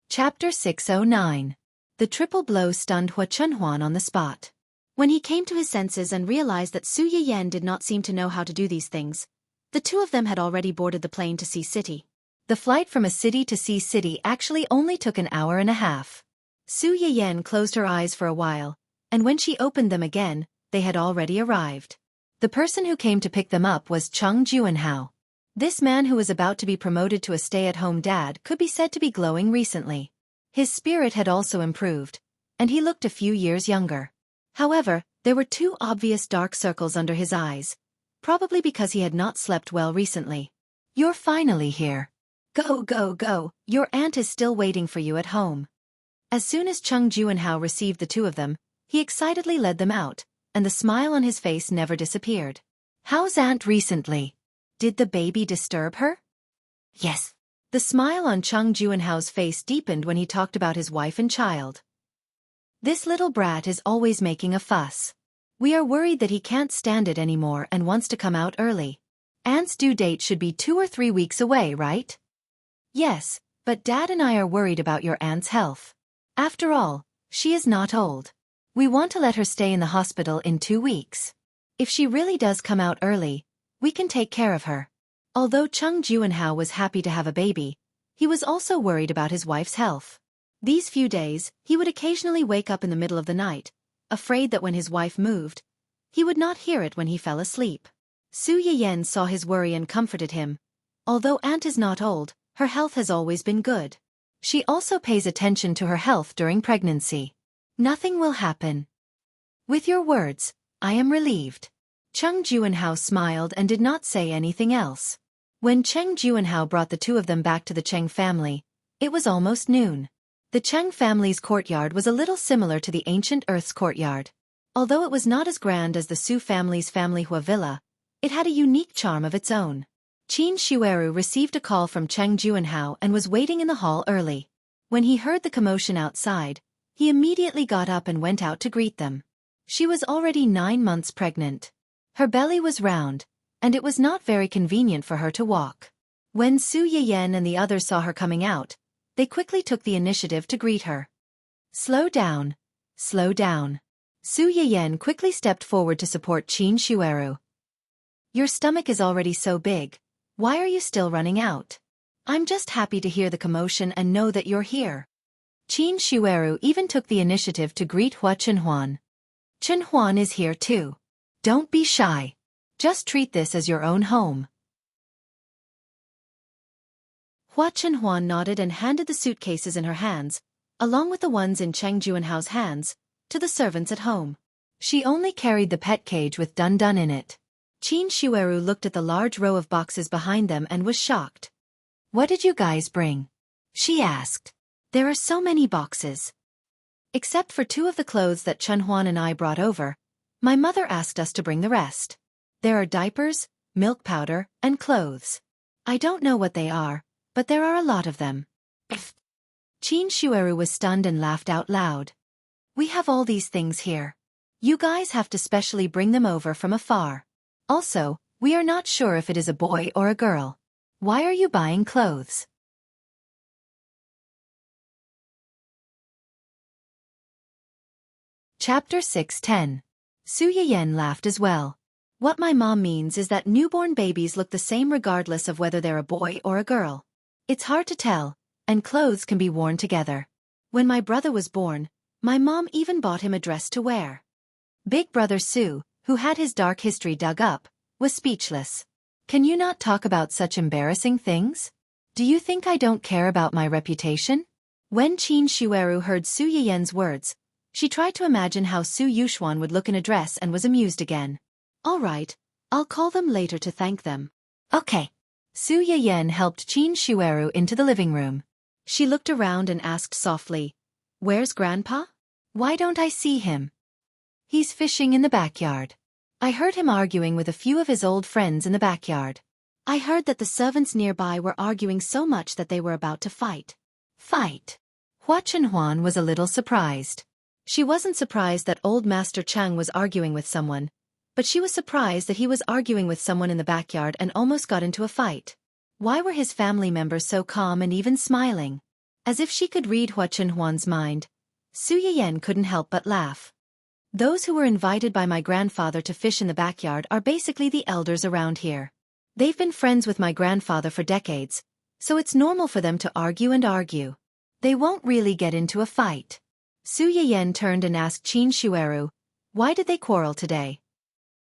Speaker 1: Chapter 609. The triple blow stunned Hua Chunhuan on the spot. When he came to his senses and realized that Su Yiyan did not seem to know how to do these things, the two of them had already boarded the plane to Sea City. The flight from a city to Sea City actually only took an hour and a half. Su Yiyan closed her eyes for a while, and when she opened them again, they had already arrived. The person who came to pick them up was Cheng Juanhao. This man who was about to be promoted to a stay-at-home dad could be said to be glowing recently. His spirit had also improved, and he looked a few years younger. However, there were two obvious dark circles under his eyes, probably because he had not slept well recently. You're finally here. Go, go, go, your aunt is still waiting for you at home. As soon as Chung Juanhao received the two of them, he excitedly led them out, and the smile on his face never disappeared. How's aunt recently? Did the baby disturb her? Yes. The smile on Chung Juanhao's face deepened when he talked about his wife and child. This little brat is always making a fuss. We are worried that he can't stand it anymore and wants to come out early. Aunt's due date should be 2 or 3 weeks away, right? Yes, but Dad and I are worried about your aunt's health. After all, she is not old. We want to let her stay in the hospital in 2 weeks. If she really does come out early, we can take care of her. Although Chung Juanhao was happy to have a baby, he was also worried about his wife's health. These few days, he would occasionally wake up in the middle of the night, afraid that when his wife moved, he would not hear it when he fell asleep. Su Yiyen saw his worry and comforted him. Although aunt is not old, her health has always been good. She also pays attention to her health during pregnancy. Nothing will happen. With your words, I am relieved. Chung Juanhao smiled and did not say anything else. When Cheng Juanhao brought the two of them back to the Cheng family, it was almost noon. The Cheng family's courtyard was a little similar to the ancient Earth's courtyard. Although it was not as grand as the Su family's family Hua villa, it had a unique charm of its own. Qin Shueru received a call from Cheng Juanhao and was waiting in the hall early. When he heard the commotion outside, he immediately got up and went out to greet them. She was already 9 months pregnant. Her belly was round, and it was not very convenient for her to walk. When Su Yiyen and the others saw her coming out, they quickly took the initiative to greet her. Slow down. Slow down. Su Yiyen quickly stepped forward to support Qin Shueru. Your stomach is already so big. Why are you still running out? I'm just happy to hear the commotion and know that you're here. Qin Shueru even took the initiative to greet Hua Chenhuan. Chenhuan is here too. Don't be shy. Just treat this as your own home. Hua Chenhuan nodded and handed the suitcases in her hands, along with the ones in Cheng Juanhao's hands, to the servants at home. She only carried the pet cage with Dun Dun in it. Qin Shueru looked at the large row of boxes behind them and was shocked. What did you guys bring? She asked. There are so many boxes. Except for 2 of the clothes that Chenhuan and I brought over, my mother asked us to bring the rest. There are diapers, milk powder, and clothes. I don't know what they are, but there are a lot of them. Qin Shueru was stunned and laughed out loud. We have all these things here. You guys have to specially bring them over from afar. Also, we are not sure if it is a boy or a girl. Why are you buying clothes? Chapter 6:10. Su Yiyen laughed as well. What my mom means is that newborn babies look the same regardless of whether they're a boy or a girl. It's hard to tell, and clothes can be worn together. When my brother was born, my mom even bought him a dress to wear. Big brother Su, who had his dark history dug up, was speechless. Can you not talk about such embarrassing things? Do you think I don't care about my reputation? When Qin Shueru heard Su Yiyen's words, she tried to imagine how Su Yuxuan would look in a dress and was amused again. All right, I'll call them later to thank them. Okay. Su Yiyen helped Qin Shueru into the living room. She looked around and asked softly, Where's Grandpa? Why don't I see him? He's fishing in the backyard. I heard him arguing with a few of his old friends in the backyard. I heard that the servants nearby were arguing so much that they were about to fight. Fight? Hua Chenhuan was a little surprised. She wasn't surprised that old Master Chang was arguing with someone, but she was surprised that he was arguing with someone in the backyard and almost got into a fight. Why were his family members so calm and even smiling? As if she could read Hua Chenhuan's mind, Su Yiyen couldn't help but laugh. Those who were invited by my grandfather to fish in the backyard are basically the elders around here. They've been friends with my grandfather for decades, so it's normal for them to argue and argue. They won't really get into a fight. Su Yiyen turned and asked Qin Shueru, Why did they quarrel today?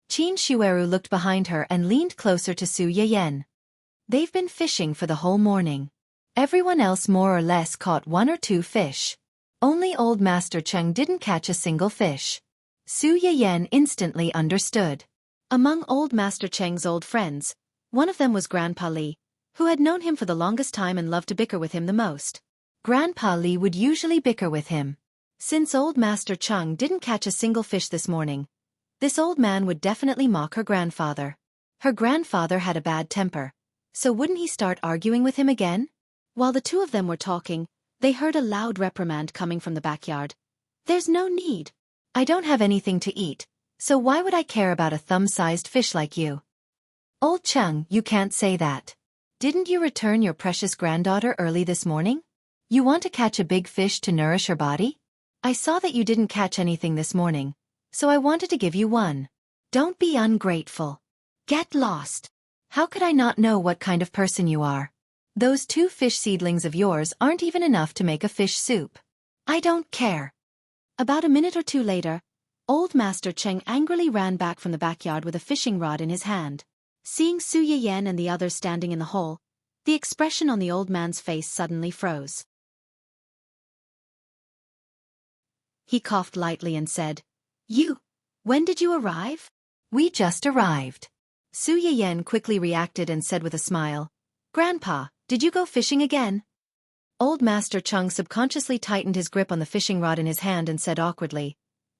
Speaker 1: Qin Shueru looked behind her and leaned closer to Su Yiyen. They've been fishing for the whole morning. Everyone else more or less caught 1 or 2 fish. Only old Master Cheng didn't catch a single fish. Su Yiyan instantly understood. Among old Master Cheng's old friends, one of them was Grandpa Li, who had known him for the longest time and loved to bicker with him the most. Grandpa Li would usually bicker with him. Since old Master Cheng didn't catch a single fish this morning, this old man would definitely mock her grandfather. Her grandfather had a bad temper, so wouldn't he start arguing with him again? While the two of them were talking, they heard a loud reprimand coming from the backyard. "There's no need. I don't have anything to eat, so why would I care about a thumb-sized fish like you?" "Old Cheng, you can't say that. Didn't you return your precious granddaughter early this morning? You want to catch a big fish to nourish her body? I saw that you didn't catch anything this morning, so I wanted to give you one. Don't be ungrateful. Get lost. How could I not know what kind of person you are? Those 2 fish seedlings of yours aren't even enough to make a fish soup. I don't care." About a minute or 2 later, old Master Cheng angrily ran back from the backyard with a fishing rod in his hand. Seeing Su Yiyan and the others standing in the hole, the expression on the old man's face suddenly froze. He coughed lightly and said, When did you arrive?" "We just arrived." Su Yiyan quickly reacted and said with a smile, "Grandpa, did you go fishing again?" Old Master Cheng subconsciously tightened his grip on the fishing rod in his hand and said awkwardly,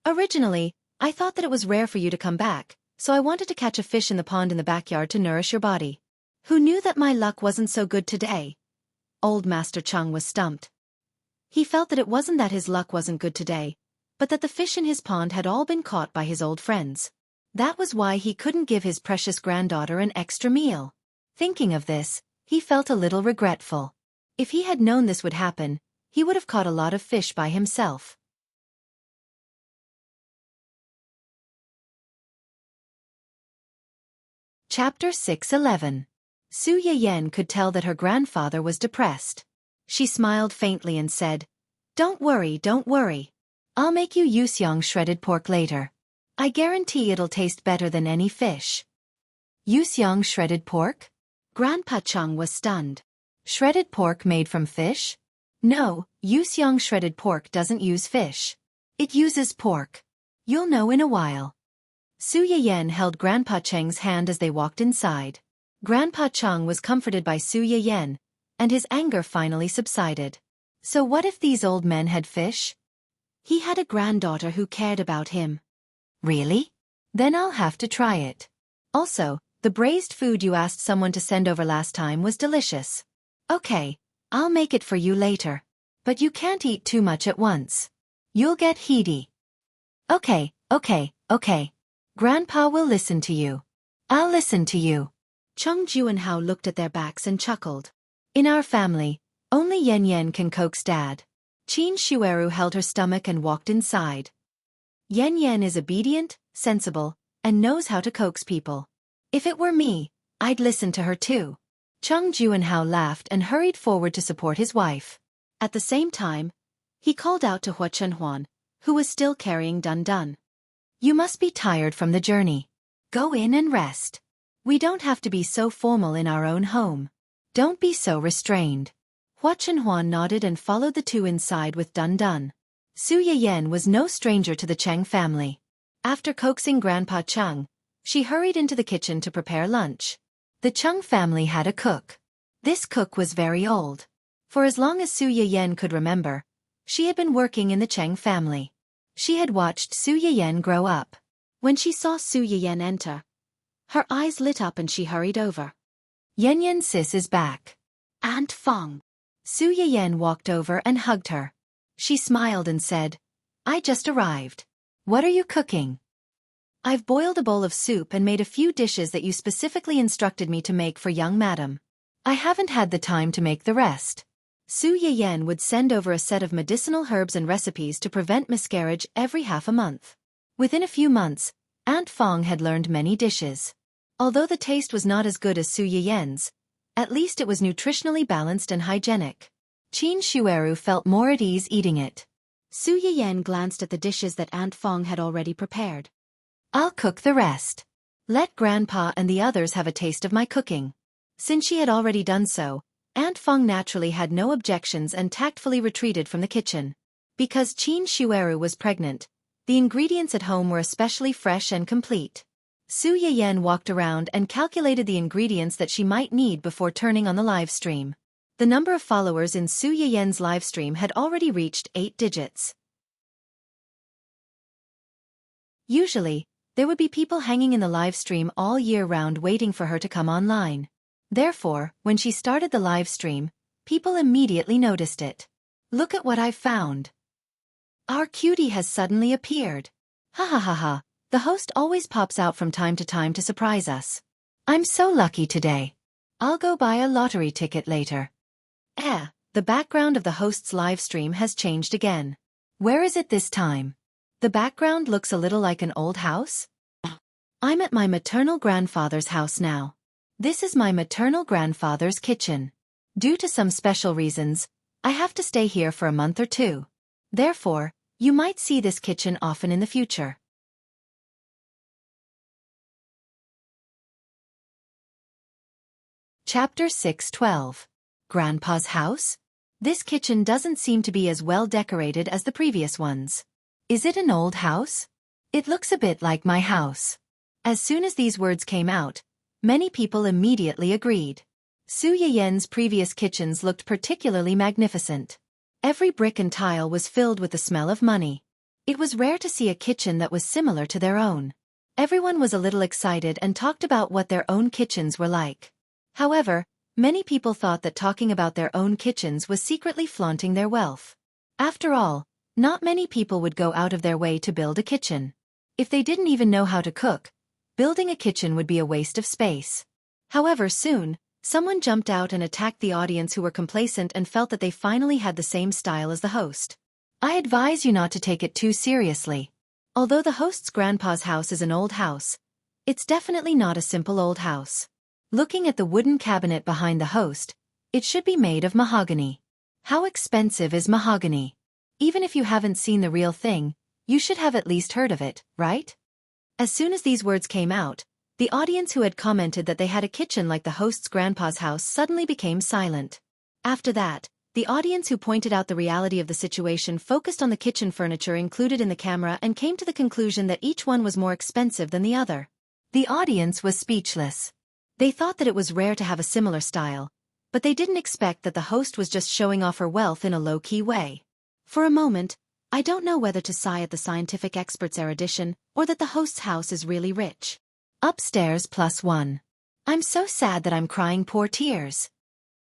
Speaker 1: "Originally, I thought that it was rare for you to come back, so I wanted to catch a fish in the pond in the backyard to nourish your body. Who knew that my luck wasn't so good today?" Old Master Cheng was stumped. He felt that it wasn't that his luck wasn't good today, but that the fish in his pond had all been caught by his old friends. That was why he couldn't give his precious granddaughter an extra meal. Thinking of this, he felt a little regretful. If he had known this would happen, he would have caught a lot of fish by himself. Chapter 6:11. Su Yiyan could tell that her grandfather was depressed. She smiled faintly and said, don't worry. I'll make you Wuxia shredded pork later. I guarantee it'll taste better than any fish." Wuxia shredded pork? Grandpa Cheng was stunned. Shredded pork made from fish? No, Wuxia shredded pork doesn't use fish. It uses pork. You'll know in a while. Su Yiyan held Grandpa Cheng's hand as they walked inside. Grandpa Cheng was comforted by Su Yiyan, and his anger finally subsided. So what if these old men had fish? He had a granddaughter who cared about him. Really? Then I'll have to try it. Also, the braised food you asked someone to send over last time was delicious. Okay, I'll make it for you later. But you can't eat too much at once. You'll get heady. Okay. Grandpa will listen to you. I'll listen to you. Cheng Ju and Hao looked at their backs and chuckled. In our family, only Yen Yen can coax Dad. Qin Shueru held her stomach and walked inside. Yen Yen is obedient, sensible, and knows how to coax people. If it were me, I'd listen to her too. Cheng Ju and Hao laughed and hurried forward to support his wife. At the same time, he called out to Hua Chenhuan, who was still carrying Dun Dun. You must be tired from the journey. Go in and rest. We don't have to be so formal in our own home. Don't be so restrained. Hua Chenhuan nodded and followed the two inside with Dun Dun. Su Yiyan was no stranger to the Cheng family. After coaxing Grandpa Cheng, she hurried into the kitchen to prepare lunch. The Cheng family had a cook. This cook was very old. For as long as Su Yiyan could remember, she had been working in the Cheng family. She had watched Su Yiyan grow up. When she saw Su Yiyan enter, her eyes lit up and she hurried over. Yan Yan sis is back. Aunt Fong. Su Yiyan walked over and hugged her. She smiled and said, I just arrived. What are you cooking? I've boiled a bowl of soup and made a few dishes that you specifically instructed me to make for young madam. I haven't had the time to make the rest. Su Yiyan would send over a set of medicinal herbs and recipes to prevent miscarriage every half a month. Within a few months, Aunt Fong had learned many dishes. Although the taste was not as good as Su Yiyan's, at least it was nutritionally balanced and hygienic. Qin Shueru felt more at ease eating it. Su Yiyan glanced at the dishes that Aunt Fong had already prepared. I'll cook the rest. Let Grandpa and the others have a taste of my cooking. Since she had already done so, Aunt Feng naturally had no objections and tactfully retreated from the kitchen. Because Qin Shueru was pregnant, the ingredients at home were especially fresh and complete. Su Yiyan walked around and calculated the ingredients that she might need before turning on the live stream. The number of followers in Su Yiyan's live stream had already reached 8 digits. Usually, there would be people hanging in the live stream all year round waiting for her to come online. Therefore, when she started the live stream, people immediately noticed it. Look at what I've found. Our cutie has suddenly appeared. Ha ha ha ha, the host always pops out from time to surprise us. I'm so lucky today. I'll go buy a lottery ticket later. The background of the host's live stream has changed again. Where is it this time? The background looks a little like an old house. I'm at my maternal grandfather's house now. This is my maternal grandfather's kitchen. Due to some special reasons, I have to stay here for a month or two. Therefore, you might see this kitchen often in the future. Chapter 6:12. Grandpa's house? This kitchen doesn't seem to be as well decorated as the previous ones. Is it an old house? It looks a bit like my house. As soon as these words came out, many people immediately agreed. Su Yiyan's previous kitchens looked particularly magnificent. Every brick and tile was filled with the smell of money. It was rare to see a kitchen that was similar to their own. Everyone was a little excited and talked about what their own kitchens were like. However, many people thought that talking about their own kitchens was secretly flaunting their wealth. After all, not many people would go out of their way to build a kitchen. If they didn't even know how to cook, building a kitchen would be a waste of space. However, soon, someone jumped out and attacked the audience who were complacent and felt that they finally had the same style as the host. I advise you not to take it too seriously. Although the host's grandpa's house is an old house, it's definitely not a simple old house. Looking at the wooden cabinet behind the host, it should be made of mahogany. How expensive is mahogany? Even if you haven't seen the real thing, you should have at least heard of it, right? As soon as these words came out, the audience who had commented that they had a kitchen like the host's grandpa's house suddenly became silent. After that, the audience who pointed out the reality of the situation focused on the kitchen furniture included in the camera and came to the conclusion that each one was more expensive than the other. The audience was speechless. They thought that it was rare to have a similar style, but they didn't expect that the host was just showing off her wealth in a low-key way. For a moment, I don't know whether to sigh at the scientific expert's erudition or that the host's house is really rich. Upstairs +1. I'm so sad that I'm crying poor tears.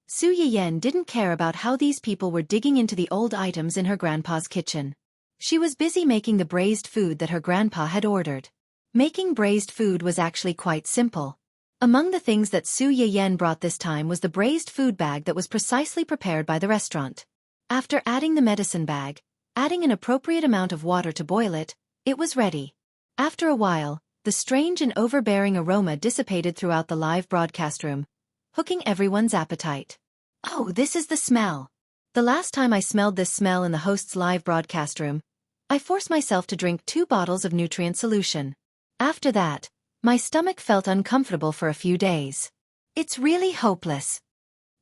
Speaker 1: Su Yiyan didn't care about how these people were digging into the old items in her grandpa's kitchen. She was busy making the braised food that her grandpa had ordered. Making braised food was actually quite simple. Among the things that Su Yiyan brought this time was the braised food bag that was precisely prepared by the restaurant. After adding the medicine bag, adding an appropriate amount of water to boil it, it was ready. After a while, the strange and overbearing aroma dissipated throughout the live broadcast room, hooking everyone's appetite. Oh, this is the smell. The last time I smelled this smell in the host's live broadcast room, I forced myself to drink 2 bottles of nutrient solution. After that, my stomach felt uncomfortable for a few days. It's really hopeless.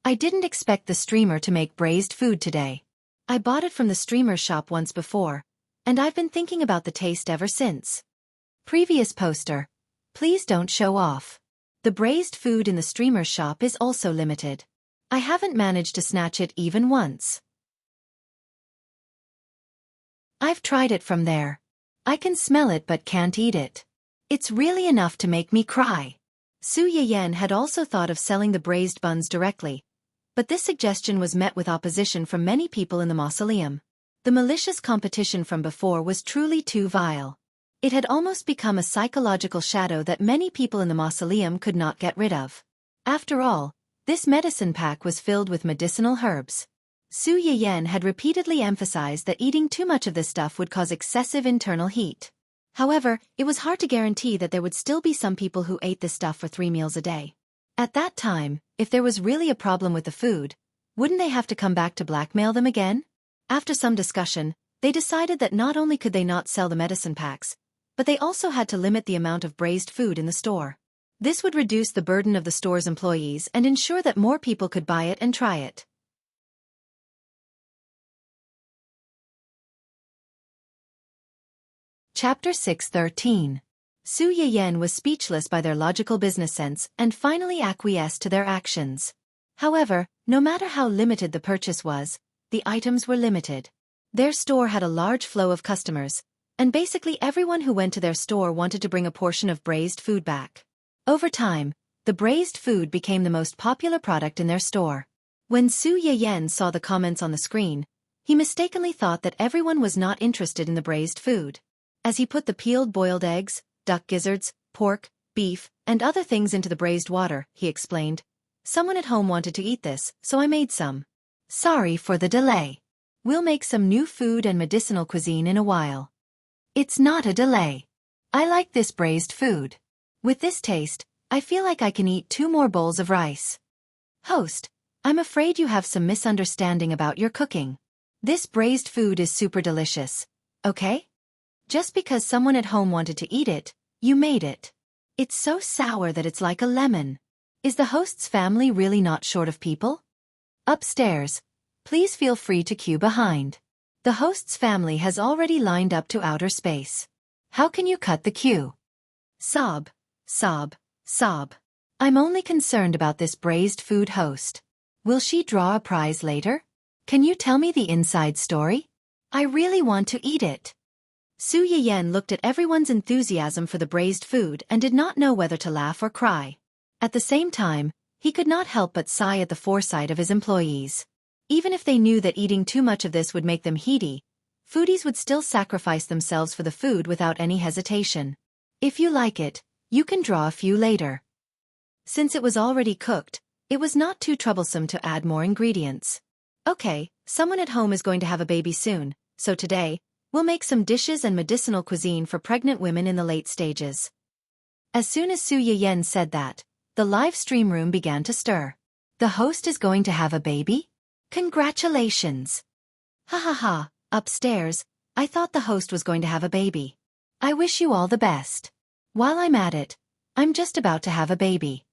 Speaker 1: I didn't expect the streamer to make braised food today. I bought it from the streamer's shop once before, and I've been thinking about the taste ever since. Previous poster. Please don't show off. The braised food in the streamer's shop is also limited. I haven't managed to snatch it even once. I've tried it from there. I can smell it but can't eat it. It's really enough to make me cry. Su Yiyan had also thought of selling the braised buns directly, but this suggestion was met with opposition from many people in the mausoleum. The malicious competition from before was truly too vile. It had almost become a psychological shadow that many people in the mausoleum could not get rid of. After all, this medicine pack was filled with medicinal herbs. Su Yiyan had repeatedly emphasized that eating too much of this stuff would cause excessive internal heat. However, it was hard to guarantee that there would still be some people who ate this stuff for 3 meals a day. At that time, if there was really a problem with the food, wouldn't they have to come back to blackmail them again? After some discussion, they decided that not only could they not sell the medicine packs, but they also had to limit the amount of braised food in the store. This would reduce the burden of the store's employees and ensure that more people could buy it and try it. Chapter 6:13. Su Yiyan was speechless by their logical business sense and finally acquiesced to their actions. However, no matter how limited the purchase was, the items were limited. Their store had a large flow of customers, and basically everyone who went to their store wanted to bring a portion of braised food back. Over time, the braised food became the most popular product in their store. When Su Yiyan saw the comments on the screen, he mistakenly thought that everyone was not interested in the braised food. As he put the peeled boiled eggs, duck gizzards, pork, beef, and other things into the braised water, he explained, "Someone at home wanted to eat this, so I made some. Sorry for the delay. We'll make some new food and medicinal cuisine in a while." It's not a delay. I like this braised food. With this taste, I feel like I can eat 2 more bowls of rice. Host, I'm afraid you have some misunderstanding about your cooking. This braised food is super delicious, okay? Just because someone at home wanted to eat it, you made it. It's so sour that it's like a lemon. Is the host's family really not short of people? Upstairs, please feel free to queue behind. The host's family has already lined up to outer space. How can you cut the queue? Sob, sob, sob. I'm only concerned about this braised food host. Will she draw a prize later? Can you tell me the inside story? I really want to eat it. Su Yiyan looked at everyone's enthusiasm for the braised food and did not know whether to laugh or cry. At the same time, he could not help but sigh at the foresight of his employees. Even if they knew that eating too much of this would make them heedy, foodies would still sacrifice themselves for the food without any hesitation. If you like it, you can draw a few later. Since it was already cooked, it was not too troublesome to add more ingredients. Okay, someone at home is going to have a baby soon, so today, we'll make some dishes and medicinal cuisine for pregnant women in the late stages. As soon as Su Yiyan said that, the live stream room began to stir. The host is going to have a baby? Congratulations! Ha ha ha, upstairs, I thought the host was going to have a baby. I wish you all the best. While I'm at it, I'm just about to have a baby.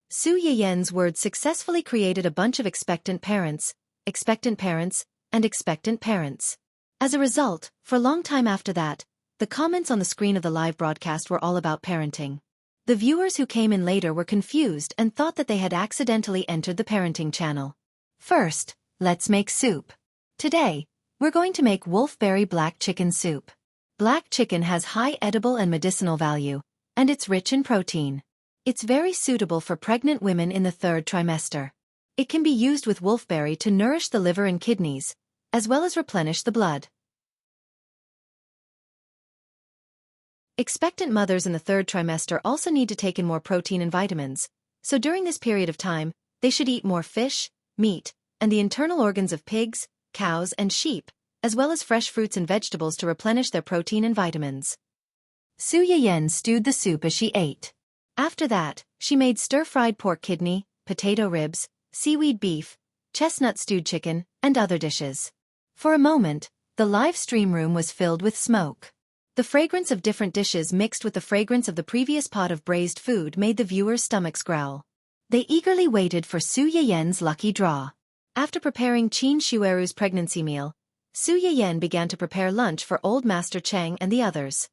Speaker 1: Su Yiyan's words successfully created a bunch of expectant parents, and expectant parents. As a result, for a long time after that, the comments on the screen of the live broadcast were all about parenting. The viewers who came in later were confused and thought that they had accidentally entered the parenting channel. First, let's make soup. Today, we're going to make wolfberry black chicken soup. Black chicken has high edible and medicinal value, and it's rich in protein. It's very suitable for pregnant women in the 3rd trimester. It can be used with wolfberry to nourish the liver and kidneys, as well as replenish the blood. Expectant mothers in the 3rd trimester also need to take in more protein and vitamins, so during this period of time, they should eat more fish, meat, and the internal organs of pigs, cows, and sheep, as well as fresh fruits and vegetables to replenish their protein and vitamins. Su Yiyan stewed the soup as she ate. After that, she made stir-fried pork kidney, potato ribs, seaweed beef, chestnut stewed chicken, and other dishes. For a moment, the live stream room was filled with smoke. The fragrance of different dishes mixed with the fragrance of the previous pot of braised food made the viewers' stomachs growl. They eagerly waited for Su Yiyan's lucky draw. After preparing Qin Shueru's pregnancy meal, Su Yiyan began to prepare lunch for Old Master Cheng and the others.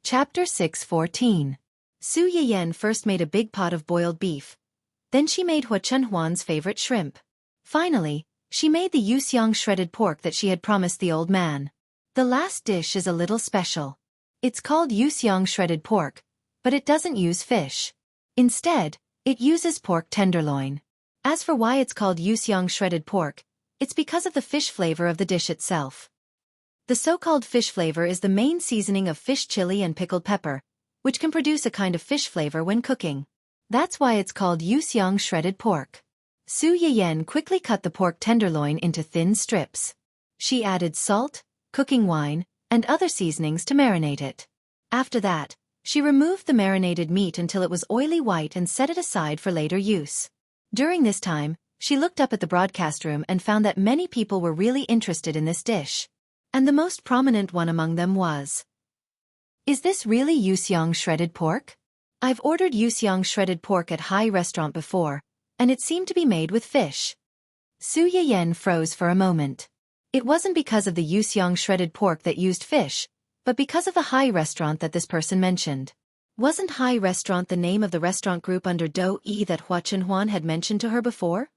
Speaker 1: Chapter 6:14. Su Yiyan first made a big pot of boiled beef. Then she made Hua Chunhuan's favorite shrimp. Finally, she made the Yuxiang shredded pork that she had promised the old man. The last dish is a little special. It's called Yuxiang shredded pork, but it doesn't use fish. Instead, it uses pork tenderloin. As for why it's called Yuxiang shredded pork, it's because of the fish flavor of the dish itself. The so-called fish flavor is the main seasoning of fish chili and pickled pepper, which can produce a kind of fish flavor when cooking. That's why it's called Yuxiang shredded pork. Su Yiyan quickly cut the pork tenderloin into thin strips. She added salt, cooking wine, and other seasonings to marinate it. After that, she removed the marinated meat until it was oily white and set it aside for later use. During this time, she looked up at the broadcast room and found that many people were really interested in this dish. And the most prominent one among them was, "Is this really Yuxiang shredded pork? I've ordered Yuxiang shredded pork at Hai restaurant before, and it seemed to be made with fish." Su Yiyen froze for a moment. It wasn't because of the Yuxiang shredded pork that used fish, but because of the Hai restaurant that this person mentioned. Wasn't Hai restaurant the name of the restaurant group under Do Yi that Hua Chenhuan had mentioned to her before?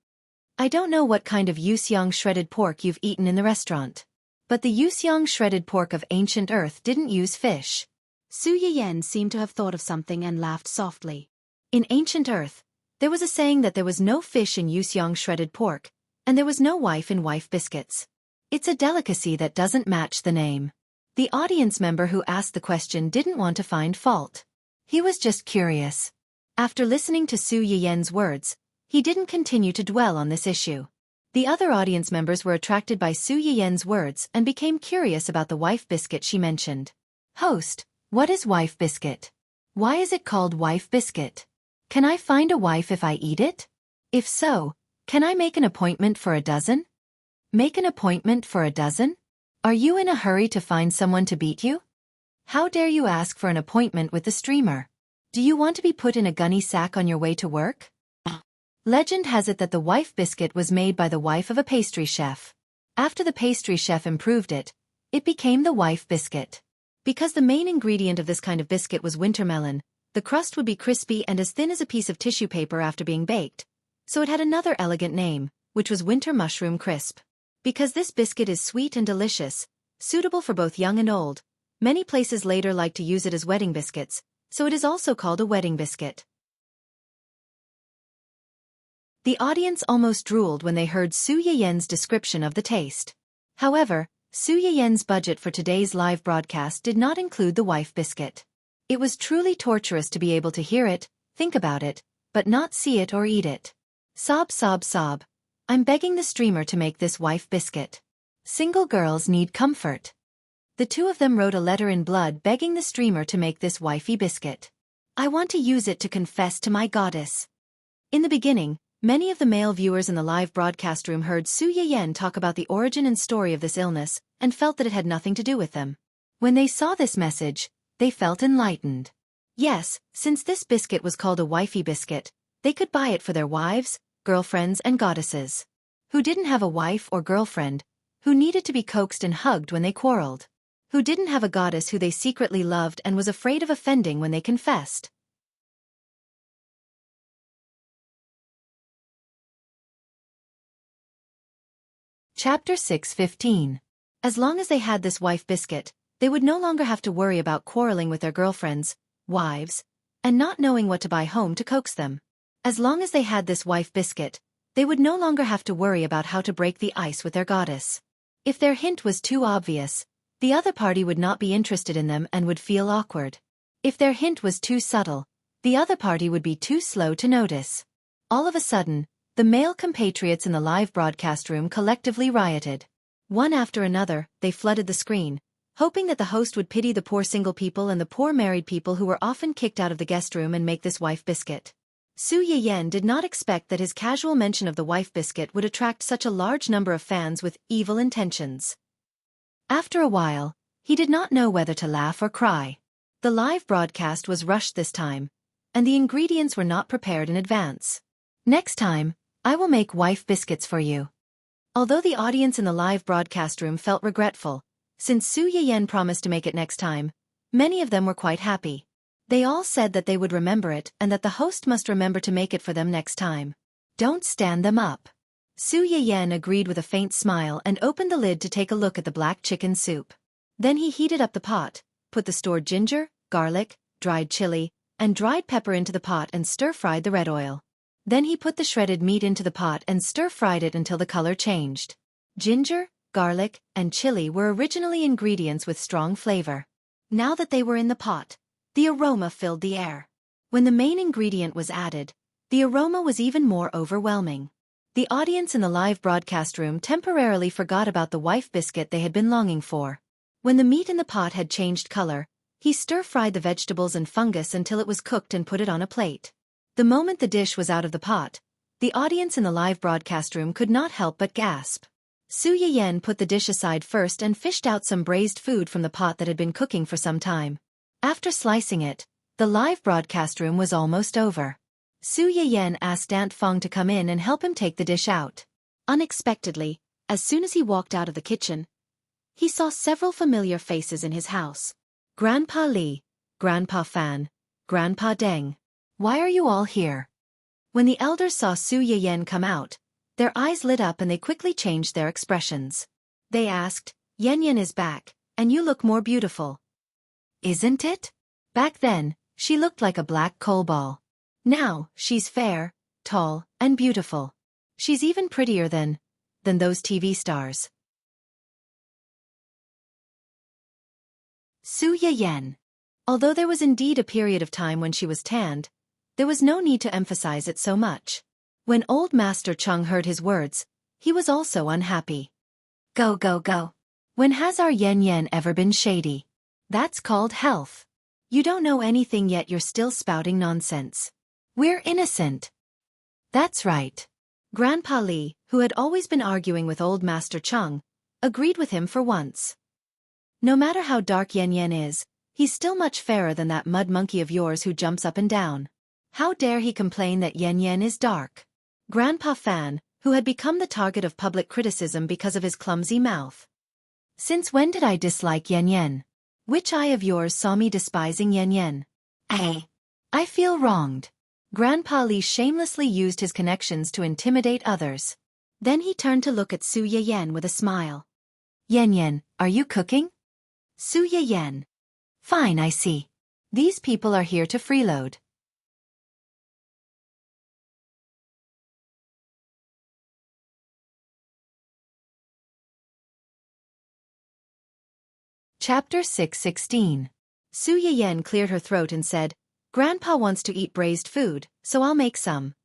Speaker 1: "I don't know what kind of Yuxiang shredded pork you've eaten in the restaurant, but the Yuxiang shredded pork of ancient Earth didn't use fish." Su Yiyen seemed to have thought of something and laughed softly. In ancient Earth, there was a saying that there was no fish in Yuxiang shredded pork, and there was no wife in wife biscuits. It's a delicacy that doesn't match the name. The audience member who asked the question didn't want to find fault. He was just curious. After listening to Su Yiyen's words, he didn't continue to dwell on this issue. The other audience members were attracted by Su Yiyen's words and became curious about the wife biscuit she mentioned. "Host, what is wife biscuit? Why is it called wife biscuit? Can I find a wife if I eat it? If so, can I make an appointment for a dozen?" Make an appointment for a dozen? Are you in a hurry to find someone to beat you? How dare you ask for an appointment with the streamer? Do you want to be put in a gunny sack on your way to work? Legend has it that the wife biscuit was made by the wife of a pastry chef. After the pastry chef improved it, it became the wife biscuit. Because the main ingredient of this kind of biscuit was winter melon, the crust would be crispy and as thin as a piece of tissue paper after being baked, so it had another elegant name, which was winter mushroom crisp. Because this biscuit is sweet and delicious, suitable for both young and old, many places later like to use it as wedding biscuits, so it is also called a wedding biscuit. The audience almost drooled when they heard Su Yiyen's description of the taste. However, Su Yiyen's budget for today's live broadcast did not include the wife biscuit. It was truly torturous to be able to hear it, think about it, but not see it or eat it. Sob, sob, sob. I'm begging the streamer to make this wife biscuit. Single girls need comfort. The two of them wrote a letter in blood begging the streamer to make this wifey biscuit. I want to use it to confess to my goddess. In the beginning, many of the male viewers in the live broadcast room heard Su Yiyen talk about the origin and story of this illness and felt that it had nothing to do with them. When they saw this message, they felt enlightened. Yes, since this biscuit was called a wifey biscuit, they could buy it for their wives, girlfriends and goddesses. Who didn't have a wife or girlfriend, who needed to be coaxed and hugged when they quarreled. Who didn't have a goddess who they secretly loved and was afraid of offending when they confessed. Chapter 6:15. As long as they had this wife biscuit, they would no longer have to worry about quarreling with their girlfriends, wives, and not knowing what to buy home to coax them. As long as they had this wife biscuit, they would no longer have to worry about how to break the ice with their goddess. If their hint was too obvious, the other party would not be interested in them and would feel awkward. If their hint was too subtle, the other party would be too slow to notice. All of a sudden, the male compatriots in the live broadcast room collectively rioted. One after another, they flooded the screen, hoping that the host would pity the poor single people and the poor married people who were often kicked out of the guest room and make this wife biscuit. Su Yiyen did not expect that his casual mention of the wife biscuit would attract such a large number of fans with evil intentions. After a while, he did not know whether to laugh or cry. The live broadcast was rushed this time, and the ingredients were not prepared in advance. Next time, I will make wife biscuits for you. Although the audience in the live broadcast room felt regretful, since Su Yiyen promised to make it next time, many of them were quite happy. They all said that they would remember it and that the host must remember to make it for them next time. Don't stand them up. Su Yiyen agreed with a faint smile and opened the lid to take a look at the black chicken soup. Then he heated up the pot, put the stored ginger, garlic, dried chili, and dried pepper into the pot and stir-fried the red oil. Then he put the shredded meat into the pot and stir-fried it until the color changed. Ginger, garlic, and chili were originally ingredients with strong flavor. Now that they were in the pot, the aroma filled the air. When the main ingredient was added, the aroma was even more overwhelming. The audience in the live broadcast room temporarily forgot about the wife biscuit they had been longing for. When the meat in the pot had changed color, he stir-fried the vegetables and fungus until it was cooked and put it on a plate. The moment the dish was out of the pot, the audience in the live broadcast room could not help but gasp. Su Yiyan put the dish aside first and fished out some braised food from the pot that had been cooking for some time. After slicing it, the live broadcast room was almost over. Su Yiyan asked Aunt Feng to come in and help him take the dish out. Unexpectedly, as soon as he walked out of the kitchen, he saw several familiar faces in his house. Grandpa Li, Grandpa Fan, Grandpa Deng. Why are you all here? When the elders saw Su Yiyan come out, their eyes lit up and they quickly changed their expressions. They asked, Yan Yan is back, and you look more beautiful. Isn't it? Back then, she looked like a black coal ball. Now, she's fair, tall, and beautiful. She's even prettier than those TV stars. Su Yiyan. Although there was indeed a period of time when she was tanned, there was no need to emphasize it so much. When old Master Cheng heard his words, he was also unhappy. Go go go. When has our Yan Yan ever been shady? That's called health. You don't know anything yet you're still spouting nonsense. We're innocent. That's right. Grandpa Li, who had always been arguing with old Master Cheng, agreed with him for once. No matter how dark Yan Yan is, he's still much fairer than that mud monkey of yours who jumps up and down. How dare he complain that Yan Yan is dark? Grandpa Fan, who had become the target of public criticism because of his clumsy mouth. Since when did I dislike Yan Yan? Which eye of yours saw me despising Yan Yan? I feel wronged. Grandpa Li shamelessly used his connections to intimidate others. Then he turned to look at Su Yiyan with a smile. Yan Yan, are you cooking? Su Yiyan. Fine, I see. These people are here to freeload. Chapter 6:16. Su Yiyan cleared her throat and said, Grandpa wants to eat braised food, so I'll make some.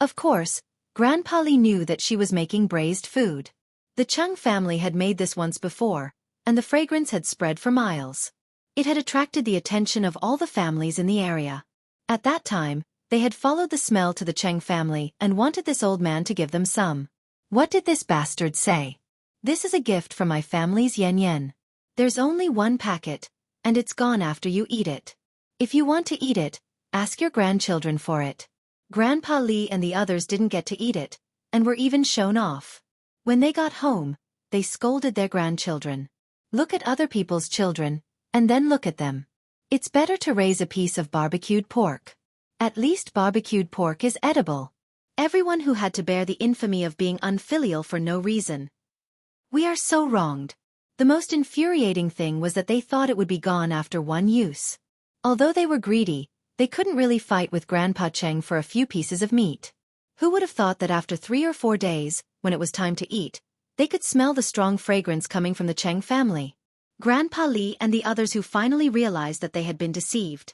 Speaker 1: Of course, Grandpa Li knew that she was making braised food. The Cheng family had made this once before, and the fragrance had spread for miles. It had attracted the attention of all the families in the area. At that time, they had followed the smell to the Cheng family and wanted this old man to give them some. What did this bastard say? This is a gift from my family's Yan Yan. There's only one packet, and it's gone after you eat it. If you want to eat it, ask your grandchildren for it. Grandpa Li and the others didn't get to eat it, and were even shown off. When they got home, they scolded their grandchildren. Look at other people's children, and then look at them. It's better to raise a piece of barbecued pork. At least barbecued pork is edible. Everyone who had to bear the infamy of being unfilial for no reason. We are so wronged. The most infuriating thing was that they thought it would be gone after one use. Although they were greedy, they couldn't really fight with Grandpa Cheng for a few pieces of meat. Who would have thought that after 3 or 4 days, when it was time to eat, they could smell the strong fragrance coming from the Cheng family? Grandpa Li and the others who finally realized that they had been deceived.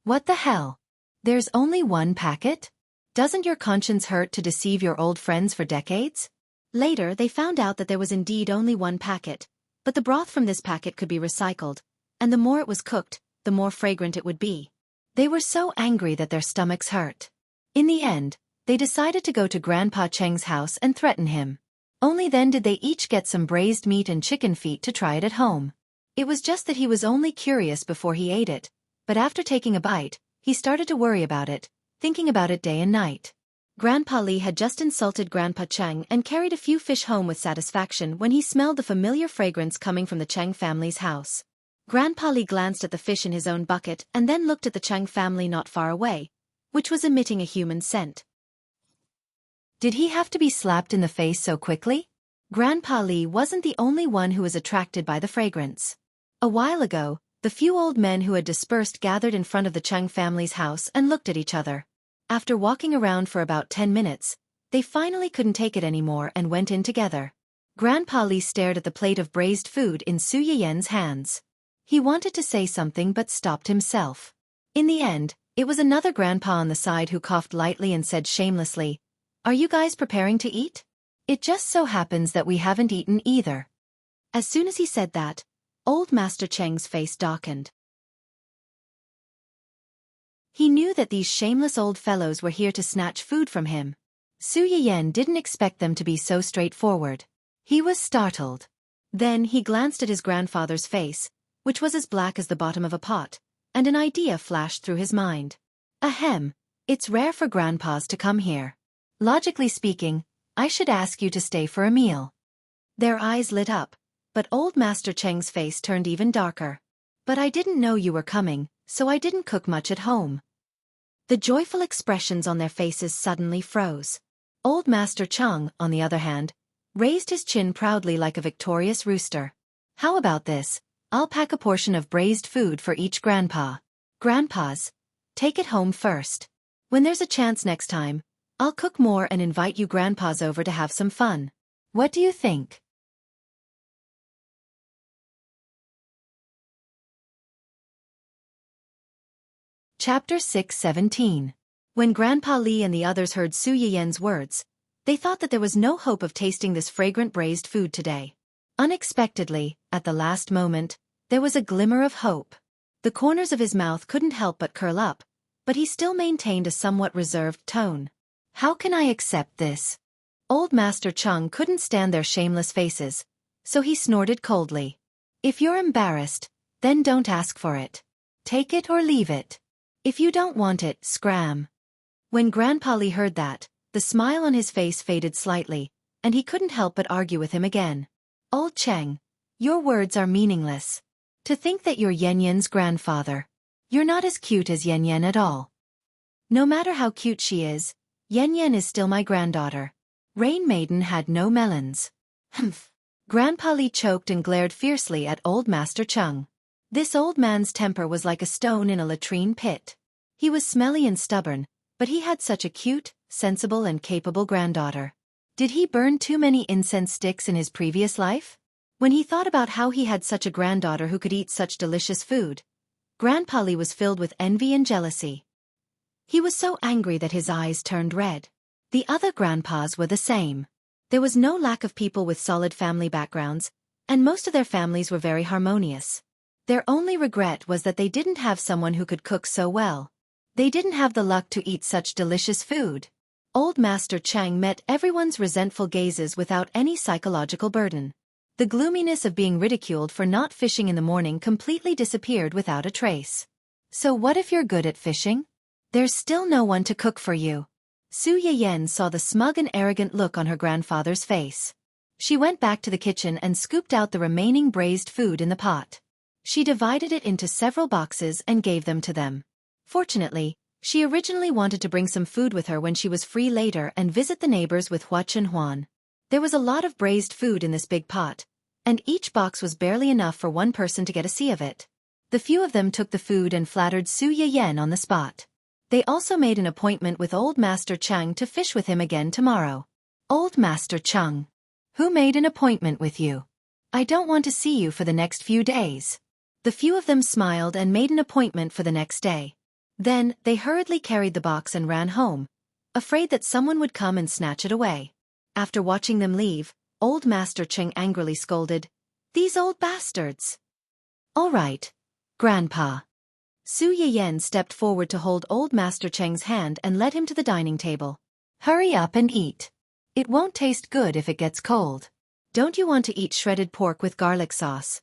Speaker 1: What the hell? There's only one packet? Doesn't your conscience hurt to deceive your old friends for decades? Later they found out that there was indeed only one packet, but the broth from this packet could be recycled, and the more it was cooked, the more fragrant it would be. They were so angry that their stomachs hurt. In the end, they decided to go to Grandpa Cheng's house and threaten him. Only then did they each get some braised meat and chicken feet to try it at home. It was just that he was only curious before he ate it, but after taking a bite, he started to worry about it, thinking about it day and night. Grandpa Li had just insulted Grandpa Cheng and carried a few fish home with satisfaction when he smelled the familiar fragrance coming from the Cheng family's house. Grandpa Li glanced at the fish in his own bucket and then looked at the Cheng family not far away, which was emitting a human scent. Did he have to be slapped in the face so quickly? Grandpa Li wasn't the only one who was attracted by the fragrance. A while ago, the few old men who had dispersed gathered in front of the Cheng family's house and looked at each other. After walking around for about 10 minutes, they finally couldn't take it anymore and went in together. Grandpa Li stared at the plate of braised food in Su Yiyan's hands. He wanted to say something but stopped himself. In the end, it was another grandpa on the side who coughed lightly and said shamelessly, "Are you guys preparing to eat? It just so happens that we haven't eaten either." As soon as he said that, old Master Cheng's face darkened. He knew that these shameless old fellows were here to snatch food from him. Su Yiyan didn't expect them to be so straightforward. He was startled. Then he glanced at his grandfather's face, which was as black as the bottom of a pot, and an idea flashed through his mind. Ahem, it's rare for grandpas to come here. Logically speaking, I should ask you to stay for a meal. Their eyes lit up, but old Master Cheng's face turned even darker. But I didn't know you were coming, so I didn't cook much at home. The joyful expressions on their faces suddenly froze. Old Master Cheng, on the other hand, raised his chin proudly like a victorious rooster. How about this? I'll pack a portion of braised food for each grandpa. Grandpas, take it home first. When there's a chance next time, I'll cook more and invite you grandpas over to have some fun. What do you think? Chapter 6:17. When Grandpa Li and the others heard Su Yiyen's words, they thought that there was no hope of tasting this fragrant braised food today. Unexpectedly, at the last moment, there was a glimmer of hope. The corners of his mouth couldn't help but curl up, but he still maintained a somewhat reserved tone. How can I accept this? Old Master Cheng couldn't stand their shameless faces, so he snorted coldly. If you're embarrassed, then don't ask for it. Take it or leave it. If you don't want it, scram. When Grandpa Li heard that, the smile on his face faded slightly, and he couldn't help but argue with him again. Old Cheng, your words are meaningless. To think that you're Yan Yan's grandfather. You're not as cute as Yan Yan at all. No matter how cute she is, Yan Yan is still my granddaughter. Rain Maiden had no melons. Humph. Grandpa Li choked and glared fiercely at old Master Cheng. This old man's temper was like a stone in a latrine pit. He was smelly and stubborn, but he had such a cute, sensible and capable granddaughter. Did he burn too many incense sticks in his previous life? When he thought about how he had such a granddaughter who could eat such delicious food, Grandpa Li was filled with envy and jealousy. He was so angry that his eyes turned red. The other grandpas were the same. There was no lack of people with solid family backgrounds, and most of their families were very harmonious. Their only regret was that they didn't have someone who could cook so well. They didn't have the luck to eat such delicious food. Old Master Cheng met everyone's resentful gazes without any psychological burden. The gloominess of being ridiculed for not fishing in the morning completely disappeared without a trace. So what if you're good at fishing? There's still no one to cook for you. Su Yiyen saw the smug and arrogant look on her grandfather's face. She went back to the kitchen and scooped out the remaining braised food in the pot. She divided it into several boxes and gave them to them. Fortunately, she originally wanted to bring some food with her when she was free later and visit the neighbors with Huan. There was a lot of braised food in this big pot, and each box was barely enough for one person to get a see of it. The few of them took the food and flattered Su Yiyen on the spot. They also made an appointment with Old Master Cheng to fish with him again tomorrow. Old Master Cheng, who made an appointment with you? I don't want to see you for the next few days. The few of them smiled and made an appointment for the next day. Then, they hurriedly carried the box and ran home, afraid that someone would come and snatch it away. After watching them leave, Old Master Cheng angrily scolded, "These old bastards!" "All right, Grandpa." Su Yiyen stepped forward to hold Old Master Cheng's hand and led him to the dining table. "Hurry up and eat. It won't taste good if it gets cold. Don't you want to eat shredded pork with garlic sauce?"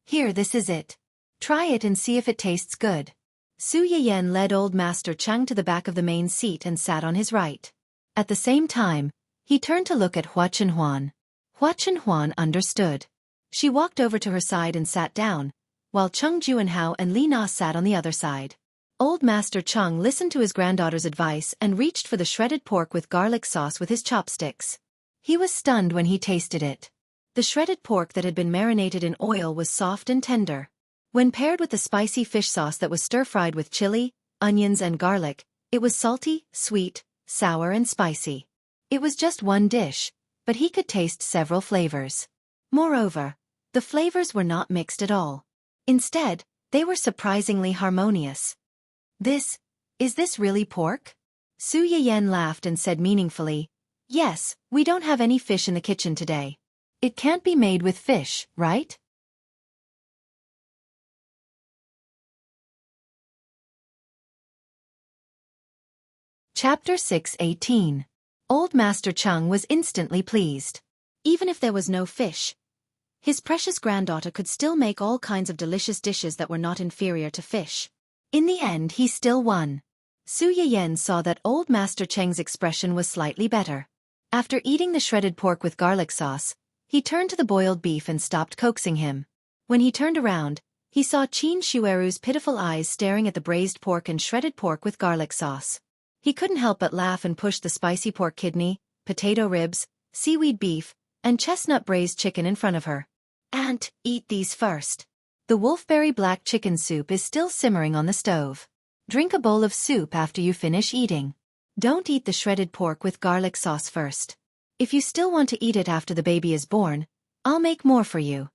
Speaker 1: "Here, this is it. Try it and see if it tastes good." Su Yiyen led Old Master Cheng to the back of the main seat and sat on his right. At the same time, he turned to look at Huan. Huan understood. She walked over to her side and sat down, while Cheng Juanhao and Li Na sat on the other side. Old Master Cheng listened to his granddaughter's advice and reached for the shredded pork with garlic sauce with his chopsticks. He was stunned when he tasted it. The shredded pork that had been marinated in oil was soft and tender. When paired with the spicy fish sauce that was stir-fried with chili, onions and garlic, it was salty, sweet, sour and spicy. It was just one dish, but he could taste several flavors. Moreover, the flavors were not mixed at all. Instead, they were surprisingly harmonious. Is this really pork?" Su Yiyen laughed and said meaningfully, "Yes, we don't have any fish in the kitchen today. It can't be made with fish, right?" Chapter 6:18. Old Master Chung was instantly pleased. Even if there was no fish, his precious granddaughter could still make all kinds of delicious dishes that were not inferior to fish. In the end, he still won. Su Yiyen saw that Old Master Cheng's expression was slightly better. After eating the shredded pork with garlic sauce, he turned to the boiled beef and stopped coaxing him. When he turned around, he saw Qin Shueru's pitiful eyes staring at the braised pork and shredded pork with garlic sauce. He couldn't help but laugh and pushed the spicy pork kidney, potato ribs, seaweed beef, and chestnut braised chicken in front of her. "Aunt, eat these first. The wolfberry black chicken soup is still simmering on the stove. Drink a bowl of soup after you finish eating. Don't eat the shredded pork with garlic sauce first. If you still want to eat it after the baby is born, I'll make more for you."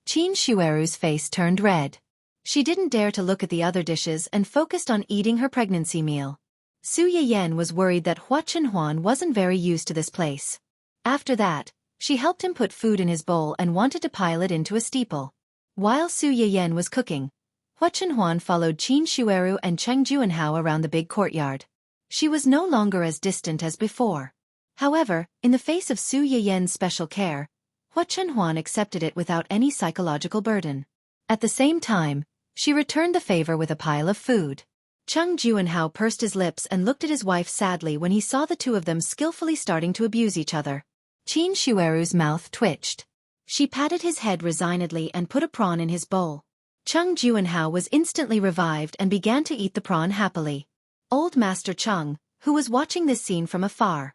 Speaker 1: Qin Shueru's face turned red. She didn't dare to look at the other dishes and focused on eating her pregnancy meal. Su Yiyen was worried that Hua Chenhuan wasn't very used to this place. After that, she helped him put food in his bowl and wanted to pile it into a steeple. While Su Yiyen was cooking, Hua Chenhuan followed Qin Shueru and Cheng Juanhao around the big courtyard. She was no longer as distant as before. However, in the face of Su Yiyen's special care, Hua Chenhuan accepted it without any psychological burden. At the same time, she returned the favor with a pile of food. Cheng Juanhao pursed his lips and looked at his wife sadly when he saw the two of them skillfully starting to abuse each other. Qin Shueru's mouth twitched. She patted his head resignedly and put a prawn in his bowl. Cheng Juanhao was instantly revived and began to eat the prawn happily. Old Master Cheng, who was watching this scene from afar.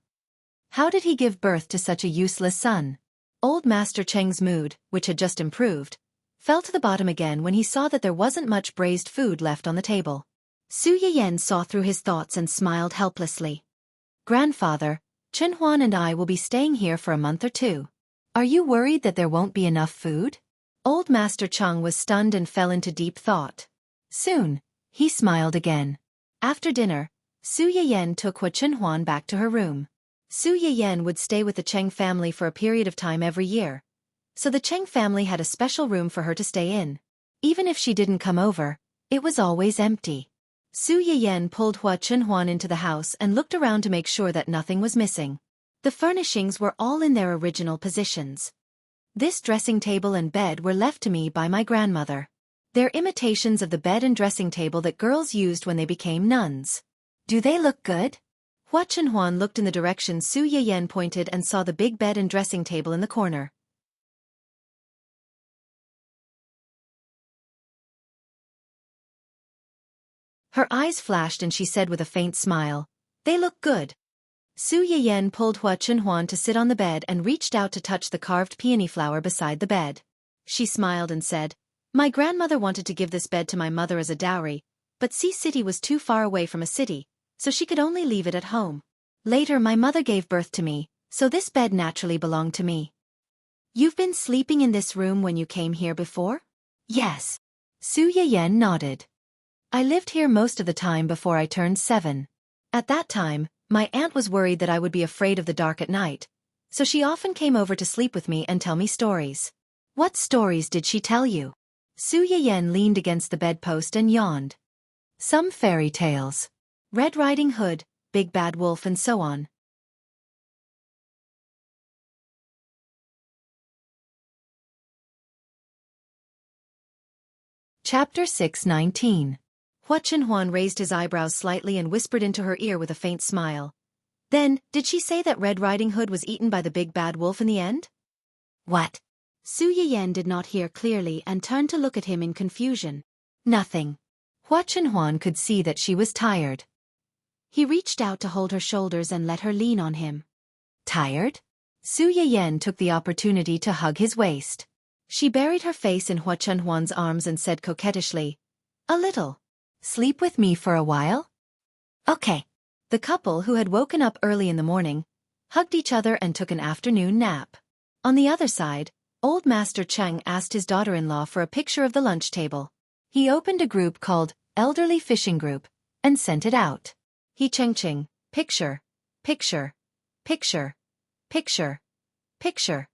Speaker 1: How did he give birth to such a useless son? Old Master Cheng's mood, which had just improved, fell to the bottom again when he saw that there wasn't much braised food left on the table. Su Yiyen saw through his thoughts and smiled helplessly. "Grandfather, Chenhuan and I will be staying here for a month or two. Are you worried that there won't be enough food?" Old Master Cheng was stunned and fell into deep thought. Soon, he smiled again. After dinner, Su Yiyen took Hua Chenhuan back to her room. Su Yiyen would stay with the Cheng family for a period of time every year, so the Cheng family had a special room for her to stay in. Even if she didn't come over, it was always empty. Su Yiyen pulled Hua Chenhuan into the house and looked around to make sure that nothing was missing. The furnishings were all in their original positions. This dressing table and bed were left to me by my grandmother. They're imitations of the bed and dressing table that girls used when they became nuns. Do they look good? Hua Chenhuan looked in the direction Su Yiyen pointed and saw the big bed and dressing table in the corner. Her eyes flashed and she said with a faint smile, "They look good." Su Yiyen pulled Hua Chenhuan to sit on the bed and reached out to touch the carved peony flower beside the bed. She smiled and said, "My grandmother wanted to give this bed to my mother as a dowry, but Sea City was too far away from a city, so she could only leave it at home. Later my mother gave birth to me, so this bed naturally belonged to me." "You've been sleeping in this room when you came here before?" "Yes." Su Yiyen nodded. "I lived here most of the time before I turned 7. At that time, my aunt was worried that I would be afraid of the dark at night, so she often came over to sleep with me and tell me stories." "What stories did she tell you?" Su Yiyen leaned against the bedpost and yawned. "Some fairy tales. Red Riding Hood, Big Bad Wolf and so on." Chapter 619. Hua Chenhuan raised his eyebrows slightly and whispered into her ear with a faint smile. "Then, did she say that Red Riding Hood was eaten by the big bad wolf in the end?" "What?" Su Yiyen did not hear clearly and turned to look at him in confusion. "Nothing." Hua Chenhuan could see that she was tired. He reached out to hold her shoulders and let her lean on him. "Tired?" Su Yiyen took the opportunity to hug his waist. She buried her face in Hua Chenhuan's arms and said coquettishly, "A little. Sleep with me for a while?" "Okay." The couple, who had woken up early in the morning, hugged each other and took an afternoon nap. On the other side, Old Master Cheng asked his daughter-in-law for a picture of the lunch table. He opened a group called Elderly Fishing Group and sent it out. He Cheng, picture, picture, picture, picture, picture.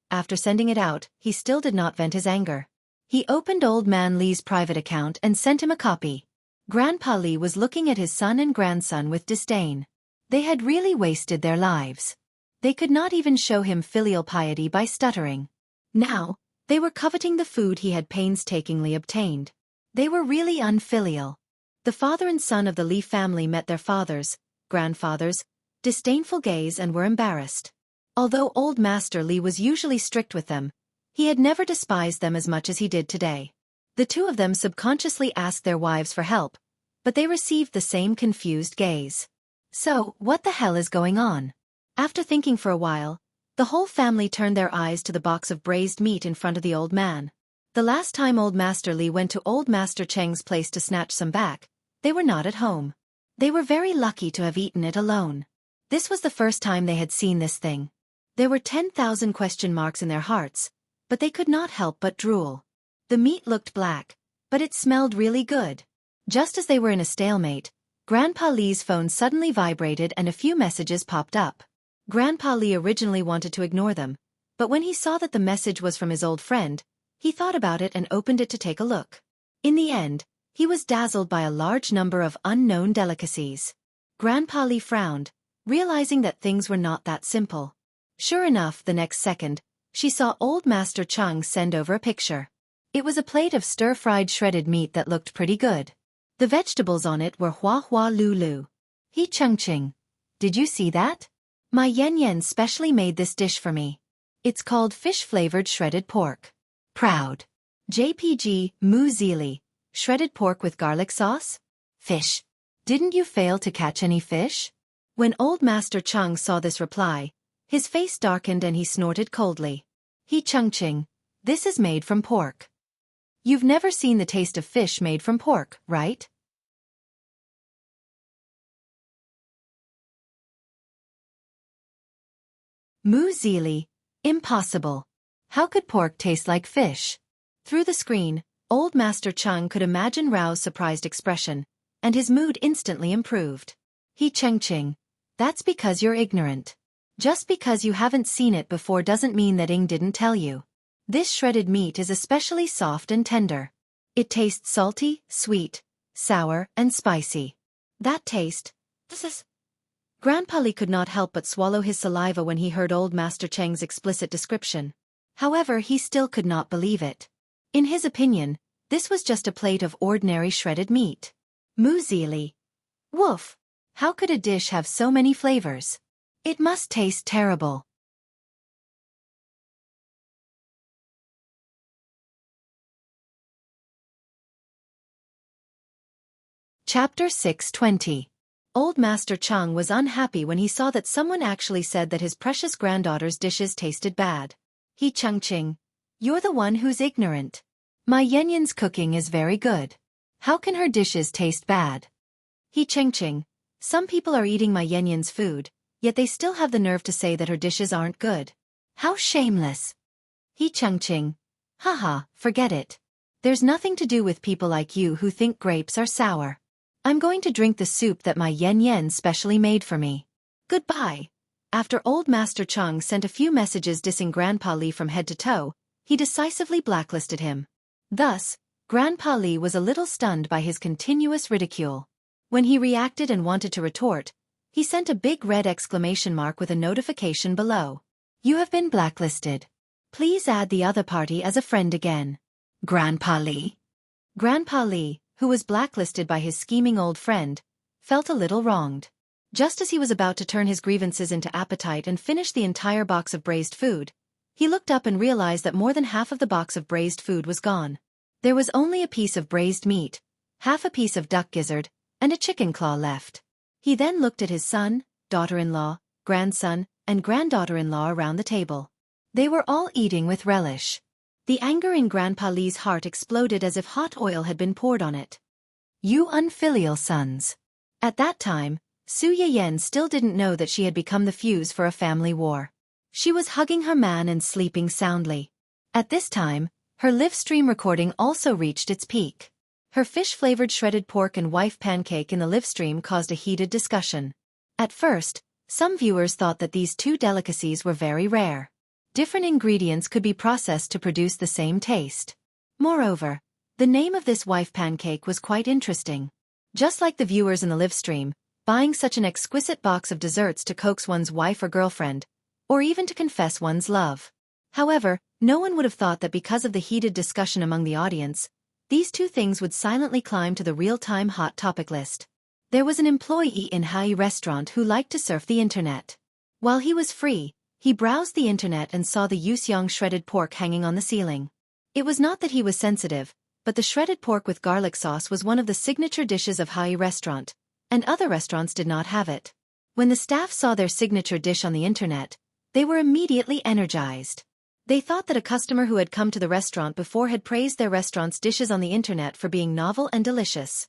Speaker 1: After sending it out, he still did not vent his anger. He opened Old Man Li's private account and sent him a copy. Grandpa Li was looking at his son and grandson with disdain. They had really wasted their lives. They could not even show him filial piety by stuttering. Now, they were coveting the food he had painstakingly obtained. They were really unfilial. The father and son of the Li family met their fathers, grandfathers, disdainful gaze and were embarrassed. Although old Master Li was usually strict with them, he had never despised them as much as he did today. The two of them subconsciously asked their wives for help, but they received the same confused gaze. So, what the hell is going on? After thinking for a while, the whole family turned their eyes to the box of braised meat in front of the old man. The last time old Master Li went to old Master Cheng's place to snatch some back, they were not at home. They were very lucky to have eaten it alone. This was the first time they had seen this thing. There were 10,000 question marks in their hearts, but they could not help but drool. The meat looked black, but it smelled really good. Just as they were in a stalemate, Grandpa Li's phone suddenly vibrated and a few messages popped up. Grandpa Li originally wanted to ignore them, but when he saw that the message was from his old friend, he thought about it and opened it to take a look. In the end, he was dazzled by a large number of unknown delicacies. Grandpa Li frowned, realizing that things were not that simple. Sure enough, the next second, she saw old Master Cheng send over a picture. It was a plate of stir-fried shredded meat that looked pretty good. The vegetables on it were hua hua lu lu. He Cheng, did you see that? My Yen Yen specially made this dish for me. It's called fish-flavored shredded pork. Proud. JPG, Mu Zili. Shredded pork with garlic sauce? Fish. Didn't you fail to catch any fish? When old Master Cheng saw this reply, his face darkened and he snorted coldly. He Cheng, this is made from pork. You've never seen the taste of fish made from pork, right? Mu Zili, impossible. How could pork taste like fish? Through the screen, old Master Cheng could imagine Rao's surprised expression, and his mood instantly improved. He Cheng, that's because you're ignorant. Just because you haven't seen it before doesn't mean that Ing didn't tell you. This shredded meat is especially soft and tender. It tastes salty, sweet, sour, and spicy. That taste. Grandpa Li could not help but swallow his saliva when he heard old Master Cheng's explicit description. However, he still could not believe it. In his opinion, this was just a plate of ordinary shredded meat. Mu Zili. Woof! How could a dish have so many flavors? It must taste terrible. Chapter 620. Old Master Cheng was unhappy when he saw that someone actually said that his precious granddaughter's dishes tasted bad. He Cheng, you're the one who's ignorant. My Yen Yen's cooking is very good. How can her dishes taste bad? He Cheng, some people are eating my Yen Yen's food, yet they still have the nerve to say that her dishes aren't good. How shameless. He Cheng, haha, forget it. There's nothing to do with people like you who think grapes are sour. I'm going to drink the soup that my Yen Yen specially made for me. Goodbye. After old Master Cheng sent a few messages dissing Grandpa Li from head to toe, he decisively blacklisted him. Thus, Grandpa Li was a little stunned by his continuous ridicule. When he reacted and wanted to retort, he sent a big red exclamation mark with a notification below. You have been blacklisted. Please add the other party as a friend again. Grandpa Li. Grandpa Li, who was blacklisted by his scheming old friend, felt a little wronged. Just as he was about to turn his grievances into appetite and finish the entire box of braised food, he looked up and realized that more than half of the box of braised food was gone. There was only a piece of braised meat, half a piece of duck gizzard, and a chicken claw left. He then looked at his son, daughter-in-law, grandson, and granddaughter-in-law around the table. They were all eating with relish. The anger in Grandpa Li's heart exploded as if hot oil had been poured on it. You unfilial sons. At that time, Su Yeyen still didn't know that she had become the fuse for a family war. She was hugging her man and sleeping soundly. At this time, her live stream recording also reached its peak. Her fish-flavored shredded pork and wife pancake in the live stream caused a heated discussion. At first, some viewers thought that these two delicacies were very rare. Different ingredients could be processed to produce the same taste. Moreover, the name of this wife pancake was quite interesting. Just like the viewers in the live stream, buying such an exquisite box of desserts to coax one's wife or girlfriend, or even to confess one's love. However, no one would have thought that because of the heated discussion among the audience, these two things would silently climb to the real-time hot topic list. There was an employee in Hai restaurant who liked to surf the internet. While he was free, he browsed the internet and saw the Yuxiang shredded pork hanging on the ceiling. It was not that he was sensitive, but the shredded pork with garlic sauce was one of the signature dishes of Hai restaurant, and other restaurants did not have it. When the staff saw their signature dish on the internet, they were immediately energized. They thought that a customer who had come to the restaurant before had praised their restaurant's dishes on the internet for being novel and delicious.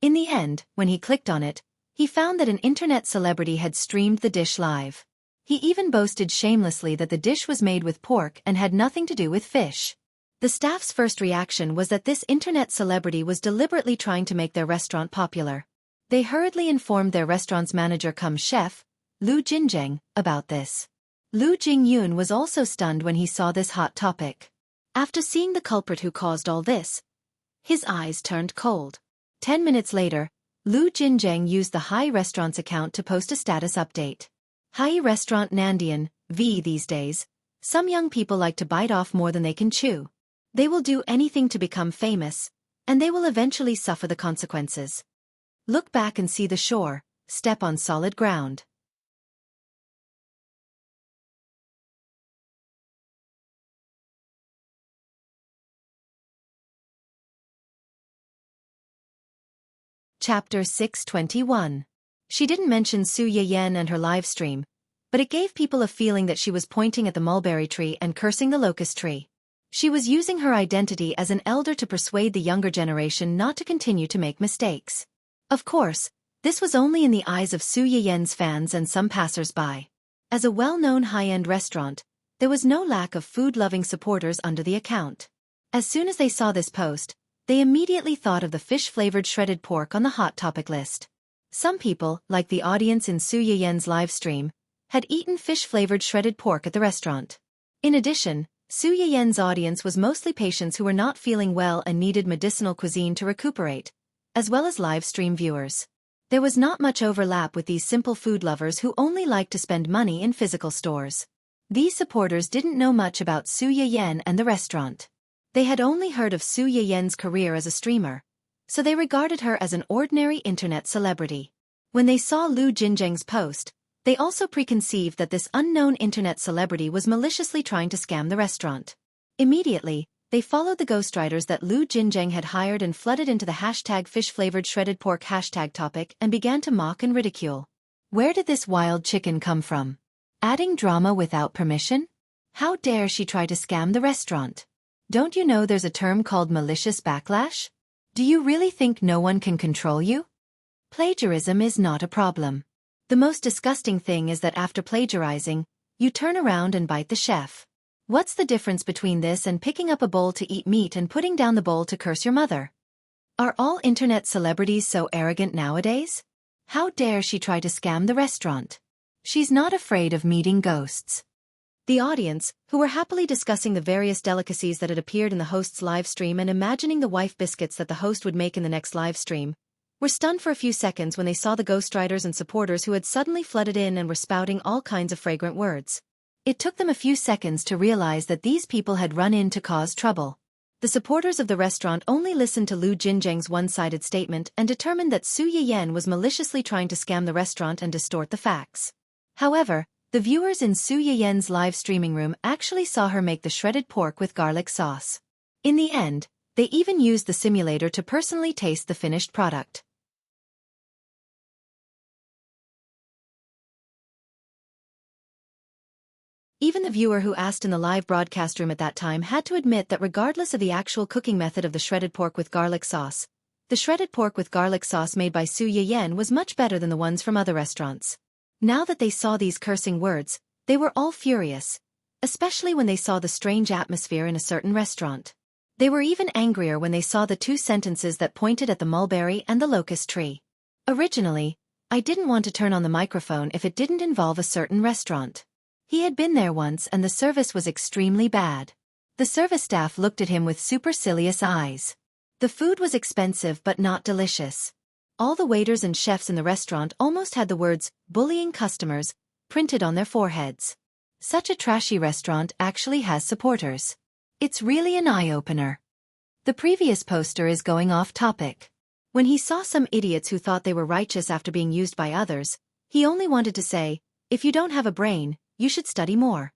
Speaker 1: In the end, when he clicked on it, he found that an internet celebrity had streamed the dish live. He even boasted shamelessly that the dish was made with pork and had nothing to do with fish. The staff's first reaction was that this internet celebrity was deliberately trying to make their restaurant popular. They hurriedly informed their restaurant's manager-cum-chef, Lu Jinzheng, about this. Lu Jingyun was also stunned when he saw this hot topic. After seeing the culprit who caused all this, his eyes turned cold. 10 minutes later, Lu Jinzheng used the Hai restaurant's account to post a status update. Hai restaurant Nandian, V these days, some young people like to bite off more than they can chew. They will do anything to become famous, and they will eventually suffer the consequences. Look back and see the shore, step on solid ground. Chapter 621. She didn't mention Su Yiyan and her live stream, but it gave people a feeling that she was pointing at the mulberry tree and cursing the locust tree. She was using her identity as an elder to persuade the younger generation not to continue to make mistakes. Of course, this was only in the eyes of Su Yiyan's fans and some passers-by. As a well-known high-end restaurant, there was no lack of food-loving supporters under the account. As soon as they saw this post, they immediately thought of the fish-flavored shredded pork on the hot topic list. Some people, like the audience in Su Yiyan's live stream, had eaten fish-flavored shredded pork at the restaurant. In addition, Su Yiyan's audience was mostly patients who were not feeling well and needed medicinal cuisine to recuperate, as well as live stream viewers. There was not much overlap with these simple food lovers who only liked to spend money in physical stores. These supporters didn't know much about Su Yiyan and the restaurant. They had only heard of Su Yiyan's career as a streamer, so they regarded her as an ordinary internet celebrity. When they saw Lu Jinzheng's post, they also preconceived that this unknown internet celebrity was maliciously trying to scam the restaurant. Immediately, they followed the ghostwriters that Lu Jinzheng had hired and flooded into the hashtag fish-flavored shredded pork hashtag topic and began to mock and ridicule. Where did this wild chicken come from? Adding drama without permission? How dare she try to scam the restaurant? Don't you know there's a term called malicious backlash? Do you really think no one can control you? Plagiarism is not a problem. The most disgusting thing is that after plagiarizing, you turn around and bite the chef. What's the difference between this and picking up a bowl to eat meat and putting down the bowl to curse your mother? Are all internet celebrities so arrogant nowadays? How dare she try to scam the restaurant? She's not afraid of meeting ghosts. The audience, who were happily discussing the various delicacies that had appeared in the host's live stream and imagining the wife biscuits that the host would make in the next live stream, were stunned for a few seconds when they saw the ghostwriters and supporters who had suddenly flooded in and were spouting all kinds of fragrant words. It took them a few seconds to realize that these people had run in to cause trouble. The supporters of the restaurant only listened to Lu Jinzheng's one-sided statement and determined that Su Yiyan was maliciously trying to scam the restaurant and distort the facts. However, the viewers in Su Yiyan's live streaming room actually saw her make the shredded pork with garlic sauce. In the end, they even used the simulator to personally taste the finished product. Even the viewer who asked in the live broadcast room at that time had to admit that regardless of the actual cooking method of the shredded pork with garlic sauce, the shredded pork with garlic sauce made by Su Yiyan was much better than the ones from other restaurants. Now that they saw these cursing words, they were all furious, especially when they saw the strange atmosphere in a certain restaurant. They were even angrier when they saw the two sentences that pointed at the mulberry and the locust tree. Originally, I didn't want to turn on the microphone if it didn't involve a certain restaurant. He had been there once and the service was extremely bad. The service staff looked at him with supercilious eyes. The food was expensive but not delicious. All the waiters and chefs in the restaurant almost had the words, "bullying customers," printed on their foreheads. Such a trashy restaurant actually has supporters. It's really an eye-opener. The previous poster is going off topic. When he saw some idiots who thought they were righteous after being used by others, he only wanted to say, "If you don't have a brain, you should study more."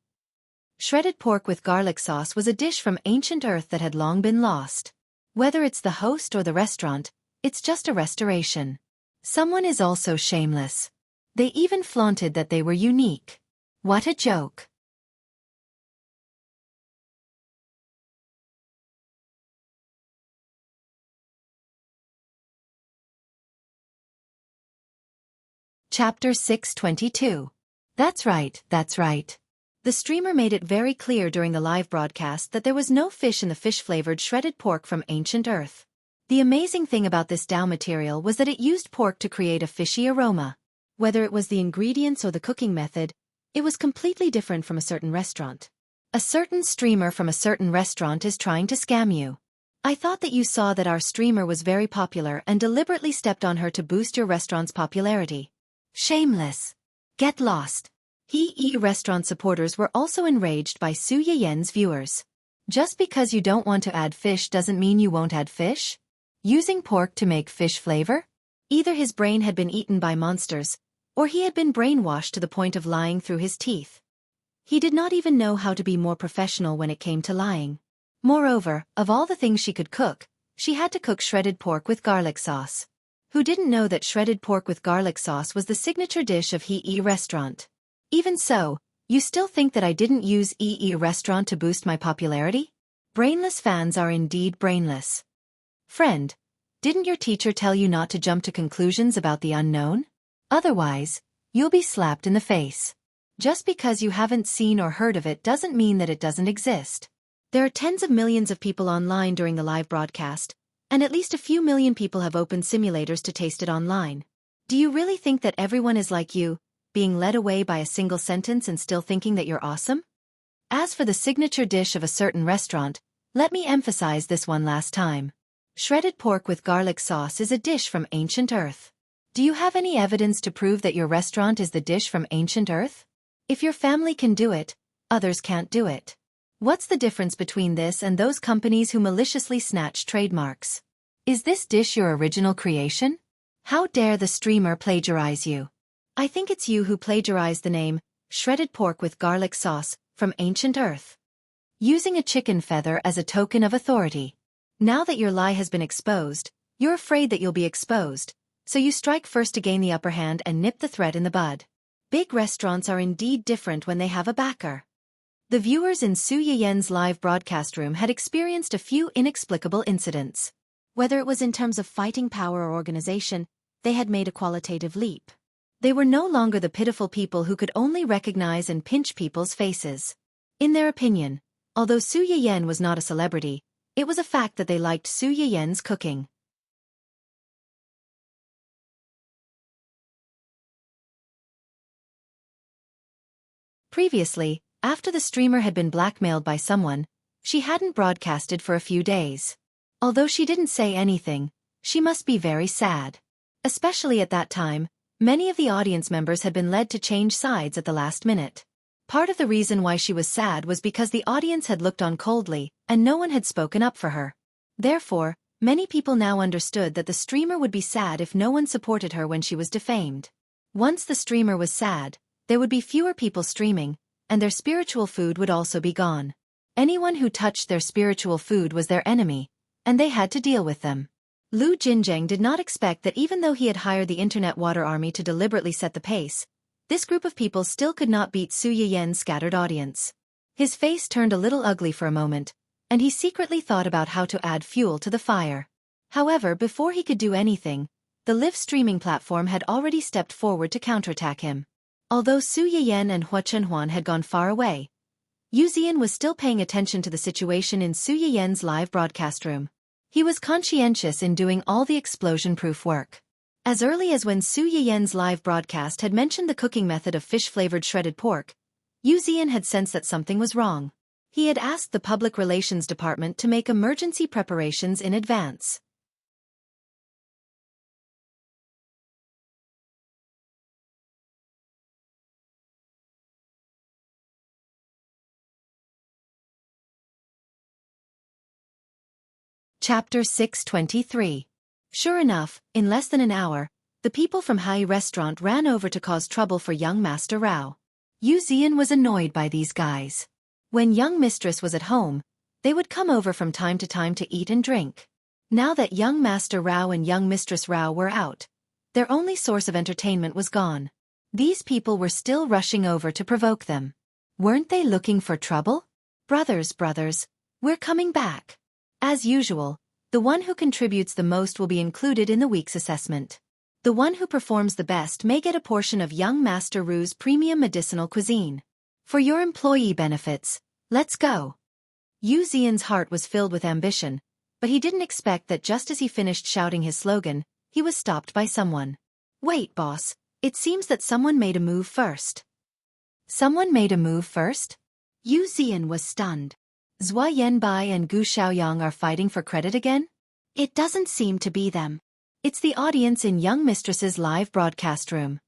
Speaker 1: Shredded pork with garlic sauce was a dish from ancient Earth that had long been lost. Whether it's the host or the restaurant, it's just a restoration. Someone is also shameless. They even flaunted that they were unique. What a joke. Chapter 622. That's right, that's right. The streamer made it very clear during the live broadcast that there was no fish in the fish-flavored shredded pork from ancient Earth. The amazing thing about this dough material was that it used pork to create a fishy aroma. Whether it was the ingredients or the cooking method, it was completely different from a certain restaurant. A certain streamer from a certain restaurant is trying to scam you. I thought that you saw that our streamer was very popular and deliberately stepped on her to boost your restaurant's popularity. Shameless. Get lost. He restaurant supporters were also enraged by Su Yiyen's viewers. Just because you don't want to add fish doesn't mean you won't add fish? Using pork to make fish flavor? Either his brain had been eaten by monsters, or he had been brainwashed to the point of lying through his teeth. He did not even know how to be more professional when it came to lying. Moreover, of all the things she could cook, she had to cook shredded pork with garlic sauce. Who didn't know that shredded pork with garlic sauce was the signature dish of He restaurant? Even so, you still think that I didn't use restaurant to boost my popularity? Brainless fans are indeed brainless. Friend, didn't your teacher tell you not to jump to conclusions about the unknown? Otherwise, you'll be slapped in the face. Just because you haven't seen or heard of it doesn't mean that it doesn't exist. There are tens of millions of people online during the live broadcast, and at least a few million people have opened simulators to taste it online. Do you really think that everyone is like you, being led away by a single sentence and still thinking that you're awesome? As for the signature dish of a certain restaurant, let me emphasize this one last time. Shredded pork with garlic sauce is a dish from ancient Earth. Do you have any evidence to prove that your restaurant is the dish from ancient Earth? If your family can do it, others can't do it. What's the difference between this and those companies who maliciously snatch trademarks? Is this dish your original creation? How dare the streamer plagiarize you? I think it's you who plagiarized the name, shredded pork with garlic sauce, from ancient Earth. Using a chicken feather as a token of authority. Now that your lie has been exposed, you're afraid that you'll be exposed, so you strike first to gain the upper hand and nip the threat in the bud. Big restaurants are indeed different when they have a backer. The viewers in Su Yiyen's live broadcast room had experienced a few inexplicable incidents. Whether it was in terms of fighting power or organization, they had made a qualitative leap. They were no longer the pitiful people who could only recognize and pinch people's faces. In their opinion, although Su Yiyen was not a celebrity, it was a fact that they liked Su Yiyen's cooking. Previously, after the streamer had been blackmailed by someone, she hadn't broadcasted for a few days. Although she didn't say anything, she must be very sad. Especially at that time, many of the audience members had been led to change sides at the last minute. Part of the reason why she was sad was because the audience had looked on coldly, and no one had spoken up for her. Therefore, many people now understood that the streamer would be sad if no one supported her when she was defamed. Once the streamer was sad, there would be fewer people streaming, and their spiritual food would also be gone. Anyone who touched their spiritual food was their enemy, and they had to deal with them. Lu Jinzheng did not expect that even though he had hired the internet water army to deliberately set the pace, this group of people still could not beat Su Yiyen's scattered audience. His face turned a little ugly for a moment, and he secretly thought about how to add fuel to the fire. However, before he could do anything, the live streaming platform had already stepped forward to counterattack him. Although Su Yiyen and Hua Chenhuan had gone far away, Yu Zian was still paying attention to the situation in Su Yiyen's live broadcast room. He was conscientious in doing all the explosion-proof work. As early as when Su Yiyen's live broadcast had mentioned the cooking method of fish-flavored shredded pork, Yu Zian had sensed that something was wrong. He had asked the public relations department to make emergency preparations in advance. Chapter 623. Sure enough, in less than an hour, the people from Hai restaurant ran over to cause trouble for young Master Rao. Wuxian was annoyed by these guys. When young mistress was at home, they would come over from time to time to eat and drink. Now that young Master Rao and young Mistress Rao were out, their only source of entertainment was gone. These people were still rushing over to provoke them. Weren't they looking for trouble? Brothers, we're coming back. As usual, the one who contributes the most will be included in the week's assessment. The one who performs the best may get a portion of young Master Ru's premium medicinal cuisine. For your employee benefits, let's go. Wuxian's heart was filled with ambition, but he didn't expect that just as he finished shouting his slogan, he was stopped by someone. Wait, boss, it seems that someone made a move first. Someone made a move first? Wuxian was stunned. Zhua Yanbai and Gu Xiaoyang are fighting for credit again? It doesn't seem to be them. It's the audience in young mistress's live broadcast room.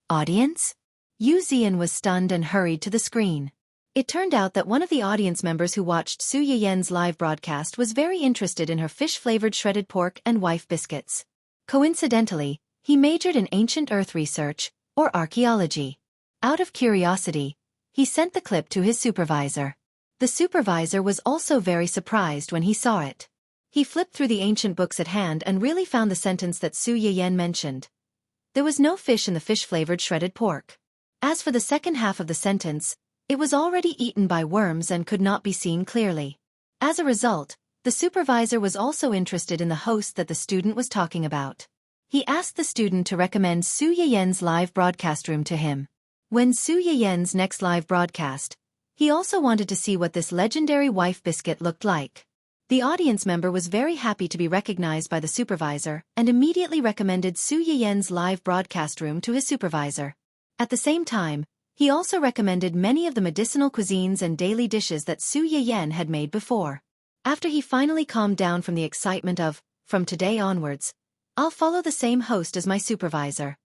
Speaker 1: Audience? Wuxian was stunned and hurried to the screen. It turned out that one of the audience members who watched Su Yiyen's live broadcast was very interested in her fish-flavored shredded pork and wife biscuits. Coincidentally, he majored in ancient earth research, or archaeology. Out of curiosity, he sent the clip to his supervisor. The supervisor was also very surprised when he saw it. He flipped through the ancient books at hand and really found the sentence that Su Yiyen mentioned. There was no fish in the fish-flavored shredded pork. As for the second half of the sentence, it was already eaten by worms and could not be seen clearly. As a result, the supervisor was also interested in the host that the student was talking about. He asked the student to recommend Su Yiyen's live broadcast room to him. When Su Yiyen's next live broadcast, he also wanted to see what this legendary wife biscuit looked like. The audience member was very happy to be recognized by the supervisor and immediately recommended Su Yiyen's live broadcast room to his supervisor. At the same time, he also recommended many of the medicinal cuisines and daily dishes that Su Yiyen had made before. After he finally calmed down from the excitement of, from today onwards, I'll follow the same host as my supervisor.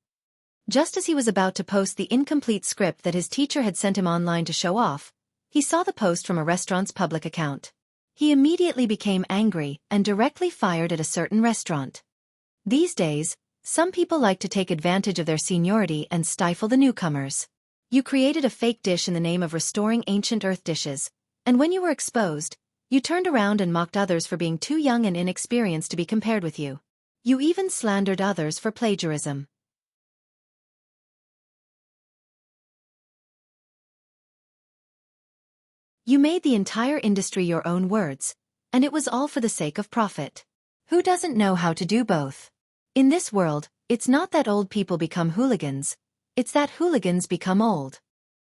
Speaker 1: Just as he was about to post the incomplete script that his teacher had sent him online to show off, he saw the post from a restaurant's public account. He immediately became angry and directly fired at a certain restaurant. These days, some people like to take advantage of their seniority and stifle the newcomers. You created a fake dish in the name of restoring ancient earth dishes, and when you were exposed, you turned around and mocked others for being too young and inexperienced to be compared with you. You even slandered others for plagiarism. You made the entire industry your own words, and it was all for the sake of profit. Who doesn't know how to do both? In this world, it's not that old people become hooligans, it's that hooligans become old.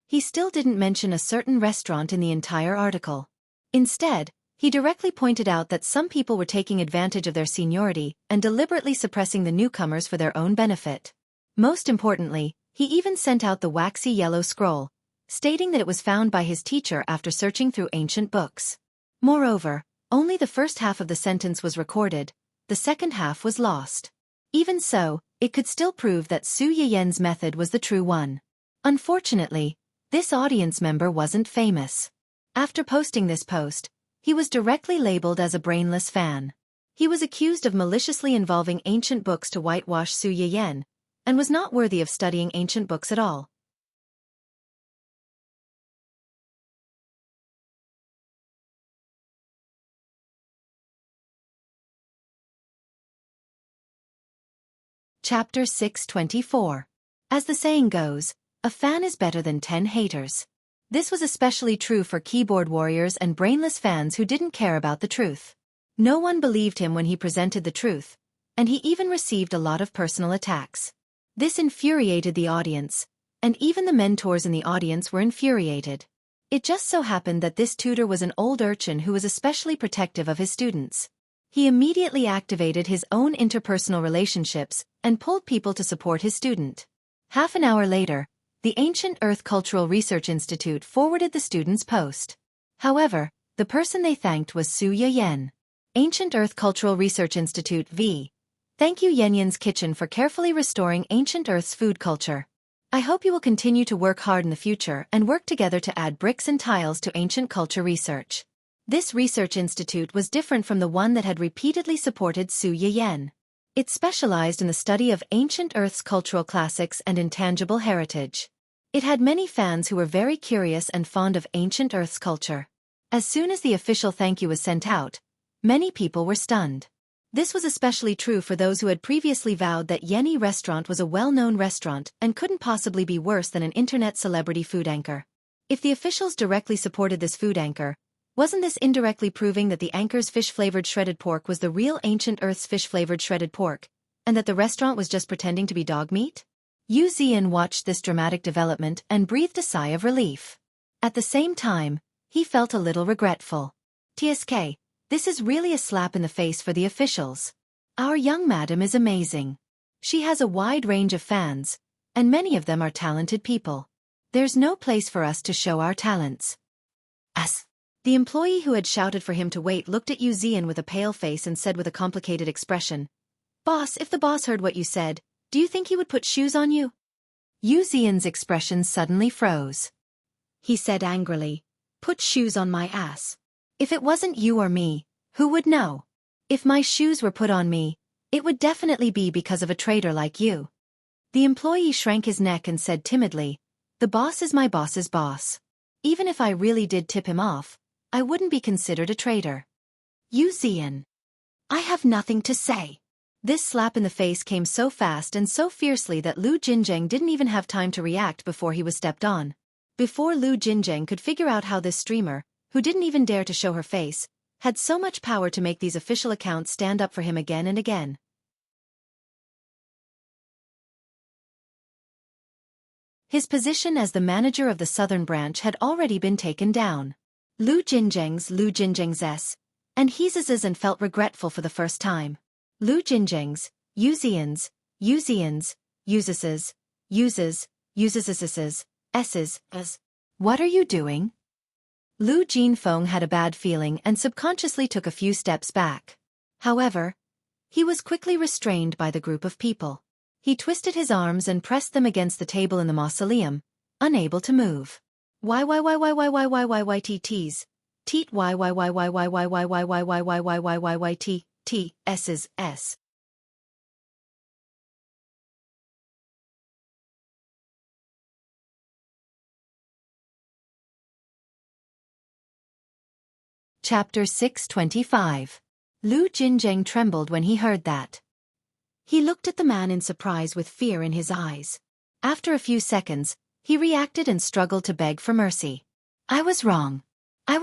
Speaker 1: He still didn't mention a certain restaurant in the entire article. Instead, he directly pointed out that some people were taking advantage of their seniority and deliberately suppressing the newcomers for their own benefit. Most importantly, he even sent out the waxy yellow scroll, stating that it was found by his teacher after searching through ancient books. Moreover, only the first half of the sentence was recorded, the second half was lost. Even so, it could still prove that Su Yiyen's method was the true one. Unfortunately, this audience member wasn't famous. After posting this post, he was directly labeled as a brainless fan. He was accused of maliciously involving ancient books to whitewash Su Yiyen, and was not worthy of studying ancient books at all. Chapter 624. As the saying goes, a fan is better than 10 haters. This was especially true for keyboard warriors and brainless fans who didn't care about the truth. No one believed him when he presented the truth, and he even received a lot of personal attacks. This infuriated the audience, and even the mentors in the audience were infuriated. It just so happened that this tutor was an old urchin who was especially protective of his students. He immediately activated his own interpersonal relationships and pulled people to support his student. Half an hour later, the Ancient Earth Cultural Research Institute forwarded the student's post. However, the person they thanked was Su Yan. Ancient Earth Cultural Research Institute v. Thank you Yan's Kitchen for carefully restoring Ancient Earth's food culture. I hope you will continue to work hard in the future and work together to add bricks and tiles to ancient culture research. This research institute was different from the one that had repeatedly supported Su Yan. It specialized in the study of ancient Earth's cultural classics and intangible heritage. It had many fans who were very curious and fond of ancient Earth's culture. As soon as the official thank you was sent out, many people were stunned. This was especially true for those who had previously vowed that Yenny Restaurant was a well-known restaurant and couldn't possibly be worse than an internet celebrity food anchor. If the officials directly supported this food anchor, wasn't this indirectly proving that the anchor's fish-flavored shredded pork was the real ancient Earth's fish-flavored shredded pork, and that the restaurant was just pretending to be dog meat? Yu Zian watched this dramatic development and breathed a sigh of relief. At the same time, he felt a little regretful. TSK, this is really a slap in the face for the officials. Our young madam is amazing. She has a wide range of fans, and many of them are talented people. There's no place for us to show our talents. As the employee who had shouted for him to wait looked at Yu Zian with a pale face and said with a complicated expression, "Boss, if the boss heard what you said, do you think he would put shoes on you?" Yu Zian's expression suddenly froze. He said angrily, "Put shoes on my ass. If it wasn't you or me, who would know? If my shoes were put on me, it would definitely be because of a traitor like you." The employee shrank his neck and said timidly, "The boss is my boss's boss. Even if I really did tip him off, I wouldn't be considered a traitor." Yu Zian. I have nothing to say. This slap in the face came so fast and so fiercely that Lu Jinzheng didn't even have time to react before he was stepped on. Before Lu Jinzheng could figure out how this streamer, who didn't even dare to show her face, had so much power to make these official accounts stand up for him again and again. His position as the manager of the southern branch had already been taken down. Lu Jinzheng's S, and Hiz's and felt regretful for the first time. Lu Jinzheng's, Yu Zian's, Uz's, S's, as. What are you doing? Lu Jinfeng had a bad feeling and subconsciously took a few steps back. However, he was quickly restrained by the group of people. He twisted his arms and pressed them against the table in the mausoleum, unable to move. T's. Teat T S's S. Chapter 625. Lu Jinzheng trembled when he heard that. He looked at the man in surprise with fear in his eyes. After a few seconds, he reacted and struggled to beg for mercy. I was wrong. I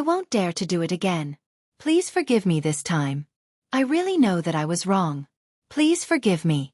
Speaker 1: won't dare to do it again. Please forgive me this time. I really know that I was wrong. Please forgive me.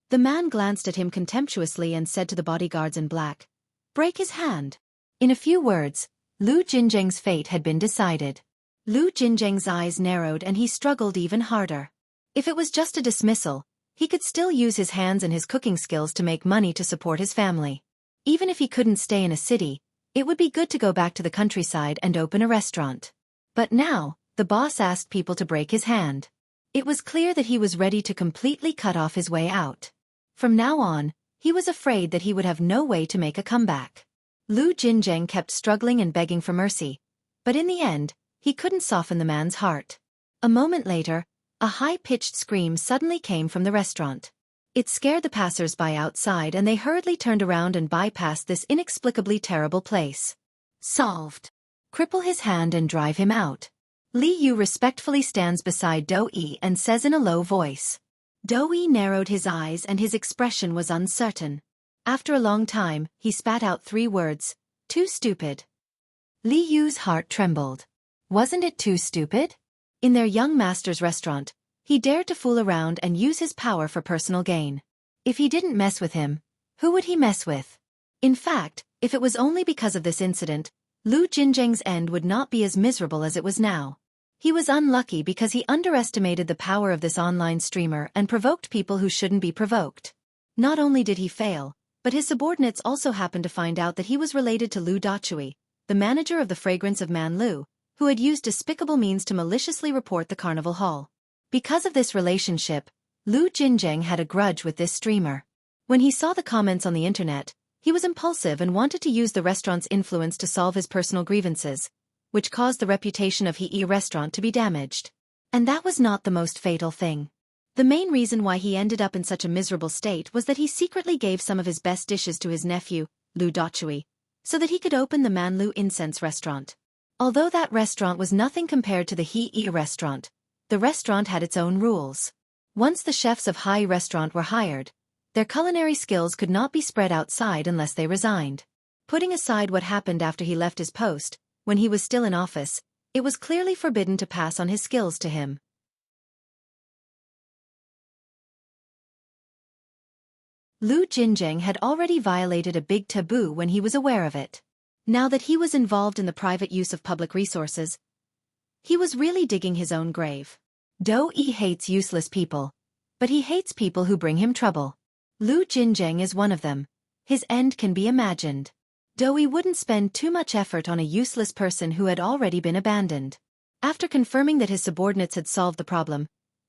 Speaker 1: The man glanced at him contemptuously and said to the bodyguards in black, "Break his hand." In a few words, Lu Jinzheng's fate had been decided. Lu Jinzheng's eyes narrowed and he struggled even harder. If it was just a dismissal, he could still use his hands and his cooking skills to make money to support his family. Even if he couldn't stay in a city, it would be good to go back to the countryside and open a restaurant. But now, the boss asked people to break his hand. It was clear that he was ready to completely cut off his way out. From now on, he was afraid that he would have no way to make a comeback. Lu Jinzheng kept struggling and begging for mercy, but in the end, he couldn't soften the man's heart. A moment later, a high-pitched scream suddenly came from the restaurant. It scared the passers-by outside and they hurriedly turned around and bypassed this inexplicably terrible place. Solved. Cripple his hand and drive him out. Li Yu respectfully stands beside Do Yi and says in a low voice. Do Yi narrowed his eyes and his expression was uncertain. After a long time, he spat out 3 words, "Too stupid." Li Yu's heart trembled. Wasn't it too stupid? In their young master's restaurant, he dared to fool around and use his power for personal gain. If he didn't mess with him, who would he mess with? In fact, if it was only because of this incident, Lu Jinzheng's end would not be as miserable as it was now. He was unlucky because he underestimated the power of this online streamer and provoked people who shouldn't be provoked. Not only did he fail, but his subordinates also happened to find out that he was related to Lu Dachui, the manager of the Fragrance of Man Lu, who had used despicable means to maliciously report the carnival hall. Because of this relationship, Lu Jinzheng had a grudge with this streamer. When he saw the comments on the internet, he was impulsive and wanted to use the restaurant's influence to solve his personal grievances, which caused the reputation of He restaurant to be damaged. And that was not the most fatal thing. The main reason why he ended up in such a miserable state was that he secretly gave some of his best dishes to his nephew, Lu Dochui, so that he could open the Man Lu incense restaurant. Although that restaurant was nothing compared to the He restaurant, the restaurant had its own rules. Once the chefs of Hai restaurant were hired, their culinary skills could not be spread outside unless they resigned. Putting aside what happened after he left his post, when he was still in office, it was clearly forbidden to pass on his skills to him. Lu Jinzheng had already violated a big taboo when he was aware of it. Now that he was involved in the private use of public resources, he was really digging his own grave. Dou Yi hates useless people, but he hates people who bring him trouble. Lu Jinzheng is one of them. His end can be imagined. Dou Yi wouldn't spend too much effort on a useless person who had already been abandoned. After confirming that his subordinates had solved the problem,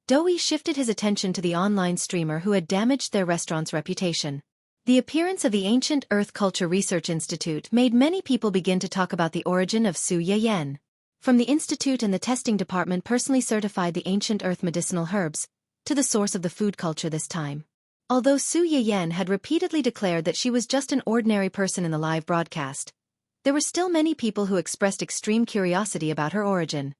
Speaker 1: Dou Yi shifted his attention to the online streamer who had damaged their restaurant's reputation. The appearance of the Ancient Earth Culture Research Institute made many people begin to talk about the origin of Su Yiyan. From the institute and the testing department personally certified the ancient earth medicinal herbs, to the source of the food culture this time. Although Su Yiyan had repeatedly declared that she was just an ordinary person in the live broadcast, there were still many people who expressed extreme curiosity about her origin.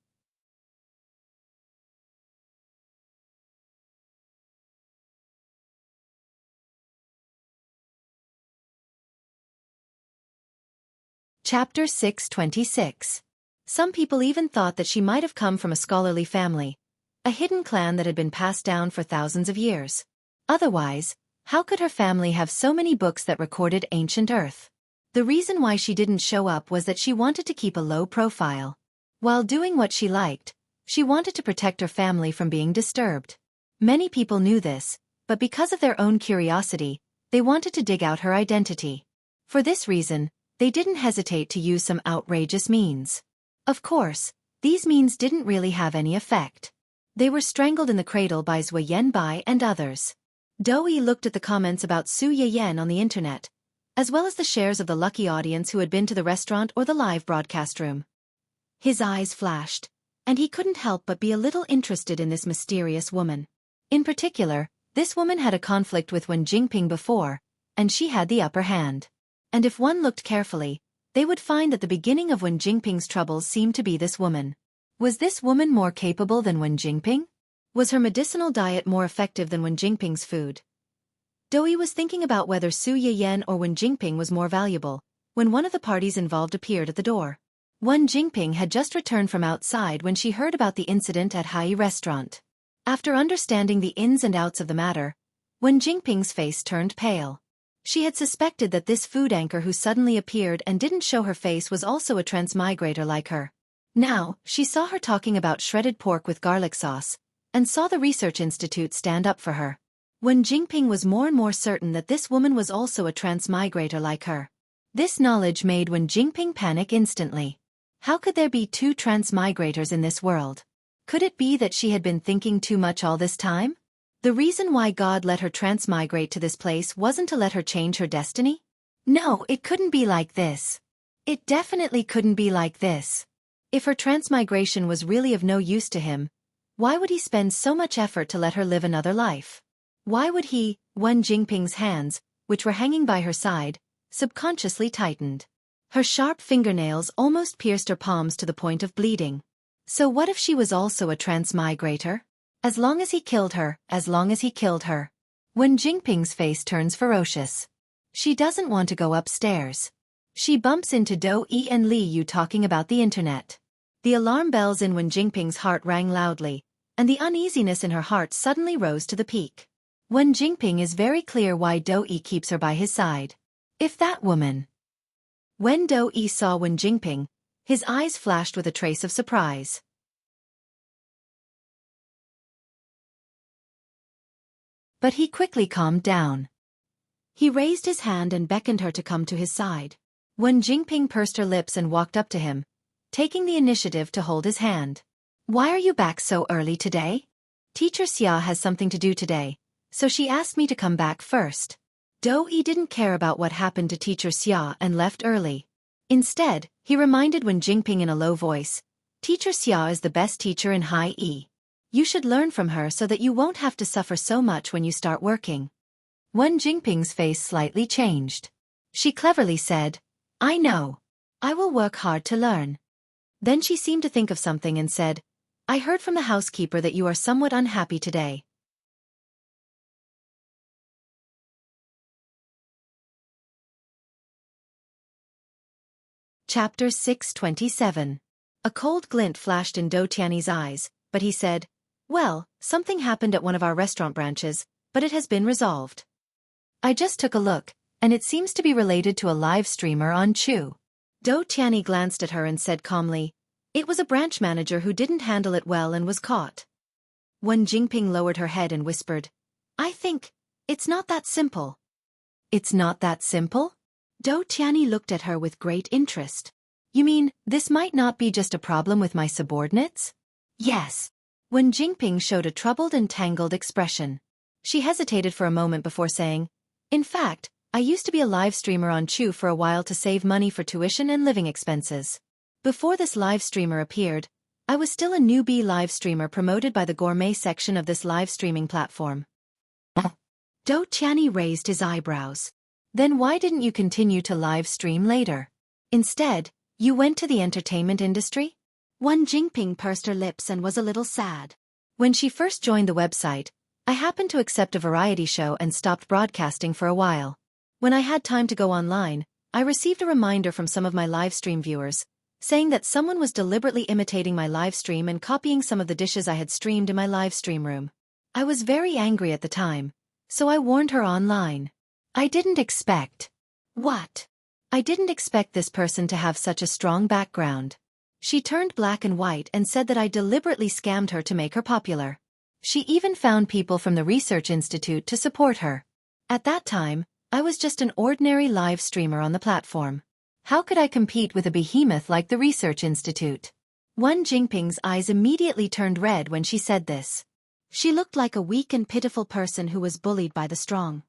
Speaker 1: Chapter 626. Some people even thought that she might have come from a scholarly family, a hidden clan that had been passed down for thousands of years. Otherwise, how could her family have so many books that recorded ancient Earth? The reason why she didn't show up was that she wanted to keep a low profile. While doing what she liked, she wanted to protect her family from being disturbed. Many people knew this, but because of their own curiosity, they wanted to dig out her identity. For this reason, they didn't hesitate to use some outrageous means. Of course, these means didn't really have any effect. They were strangled in the cradle by Zui Yanbai and others. Dou Yi looked at the comments about Su Yiyan on the internet, as well as the shares of the lucky audience who had been to the restaurant or the live broadcast room. His eyes flashed, and he couldn't help but be a little interested in this mysterious woman. In particular, this woman had a conflict with Wen Jingping before, and she had the upper hand. And if one looked carefully, they would find that the beginning of Wen Jingping's troubles seemed to be this woman. Was this woman more capable than Wen Jingping? Was her medicinal diet more effective than Wen Jingping's food? Dou Yi was thinking about whether Su Yiyan or Wen Jingping was more valuable, when one of the parties involved appeared at the door. Wen Jingping had just returned from outside when she heard about the incident at Hai restaurant. After understanding the ins and outs of the matter, Wen Jingping's face turned pale. She had suspected that this food anchor who suddenly appeared and didn't show her face was also a transmigrator like her. Now, she saw her talking about shredded pork with garlic sauce, and saw the research institute stand up for her. Wen Jingping was more and more certain that this woman was also a transmigrator like her. This knowledge made Wen Jingping panic instantly. How could there be two transmigrators in this world? Could it be that she had been thinking too much all this time? The reason why God let her transmigrate to this place wasn't to let her change her destiny? No, it couldn't be like this. It definitely couldn't be like this. If her transmigration was really of no use to him, why would he spend so much effort to let her live another life? Why would he? Wen Jingping's hands, which were hanging by her side, subconsciously tightened. Her sharp fingernails almost pierced her palms to the point of bleeding. So what if she was also a transmigrator? As long as he killed her, as long as he killed her. Wen Jingping's face turns ferocious. She doesn't want to go upstairs. She bumps into Dou Yi and Li Yu talking about the internet. The alarm bells in Wen Jingping's heart rang loudly, and the uneasiness in her heart suddenly rose to the peak. Wen Jingping is very clear why Dou Yi keeps her by his side. If that woman... When Dou Yi saw Wen Jingping, his eyes flashed with a trace of surprise. But he quickly calmed down. He raised his hand and beckoned her to come to his side. Wen Jingping pursed her lips and walked up to him, taking the initiative to hold his hand. Why are you back so early today? Teacher Xia has something to do today, so she asked me to come back first. Dou-yi didn't care about what happened to Teacher Xia and left early. Instead, he reminded Wen Jingping in a low voice, Teacher Xia is the best teacher in High E. You should learn from her so that you won't have to suffer so much when you start working. Wen Jingping's face slightly changed. She cleverly said, I know. I will work hard to learn. Then she seemed to think of something and said, I heard from the housekeeper that you are somewhat unhappy today. Chapter 627. A cold glint flashed in Dou Tiany's eyes, but he said, Well, something happened at one of our restaurant branches, but it has been resolved. I just took a look, and it seems to be related to a live streamer on Chu. Dou Tiany glanced at her and said calmly, It was a branch manager who didn't handle it well and was caught. Wen Jingping lowered her head and whispered, I think, it's not that simple. It's not that simple? Dou Tiany looked at her with great interest. You mean, this might not be just a problem with my subordinates? Yes. Wen Jingping showed a troubled and tangled expression. She hesitated for a moment before saying, In fact, I used to be a live streamer on Chu for a while to save money for tuition and living expenses. Before this live streamer appeared, I was still a newbie live streamer promoted by the gourmet section of this live streaming platform. Dou Tiany raised his eyebrows. Then why didn't you continue to live stream later? Instead, you went to the entertainment industry? Wen Jingping pursed her lips and was a little sad. When she first joined the website, I happened to accept a variety show and stopped broadcasting for a while. When I had time to go online, I received a reminder from some of my live stream viewers, saying that someone was deliberately imitating my live stream and copying some of the dishes I had streamed in my live stream room. I was very angry at the time, so I warned her online. I didn't expect. What? I didn't expect this person to have such a strong background. She turned black and white and said that I deliberately scammed her to make her popular. She even found people from the research institute to support her. At that time, I was just an ordinary live streamer on the platform. How could I compete with a behemoth like the research institute? Wen Jingping's eyes immediately turned red when she said this. She looked like a weak and pitiful person who was bullied by the strong.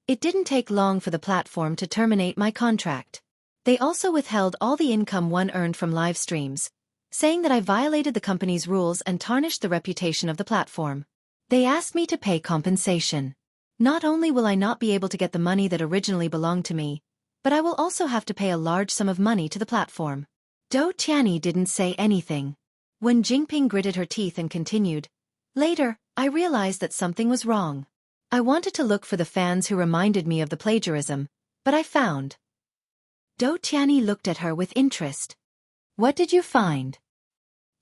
Speaker 1: It didn't take long for the platform to terminate my contract. They also withheld all the income one earned from live streams, saying that I violated the company's rules and tarnished the reputation of the platform. They asked me to pay compensation. Not only will I not be able to get the money that originally belonged to me, but I will also have to pay a large sum of money to the platform. Dou Tiany didn't say anything. Wen Jingping gritted her teeth and continued, Later, I realized that something was wrong. I wanted to look for the fans who reminded me of the plagiarism, but I found. Dou Tiany looked at her with interest. What did you find?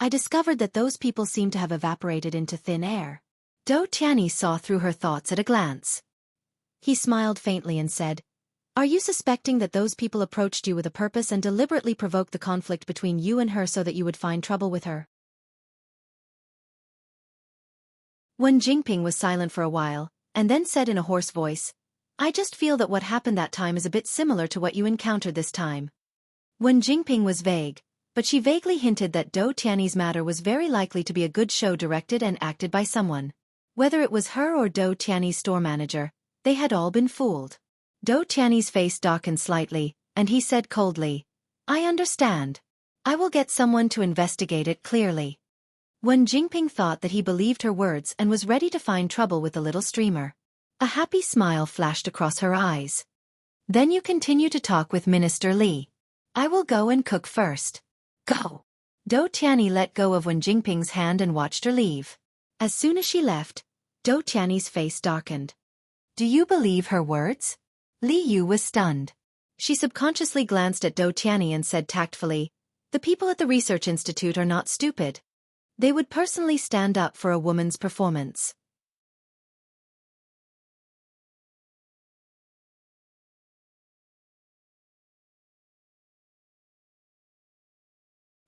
Speaker 1: I discovered that those people seemed to have evaporated into thin air. Dou Tiany saw through her thoughts at a glance. He smiled faintly and said, Are you suspecting that those people approached you with a purpose and deliberately provoked the conflict between you and her so that you would find trouble with her? Wen Jingping was silent for a while, and then said in a hoarse voice, I just feel that what happened that time is a bit similar to what you encountered this time. Wen Jingping was vague, but she vaguely hinted that Dou Tiany's matter was very likely to be a good show directed and acted by someone. Whether it was her or Dou Tiany's store manager, they had all been fooled. Dou Tiany's face darkened slightly, and he said coldly, I understand. I will get someone to investigate it clearly. Wen Jingping thought that he believed her words and was ready to find trouble with the little streamer. A happy smile flashed across her eyes. Then you continue to talk with Minister Li. I will go and cook first. Go. Dou Tiany let go of Wen Jingping's hand and watched her leave. As soon as she left, Dou Tiany's face darkened. Do you believe her words? Li Yu was stunned. She subconsciously glanced at Dou Tiany and said tactfully, The people at the research institute are not stupid. They would personally stand up for a woman's performance.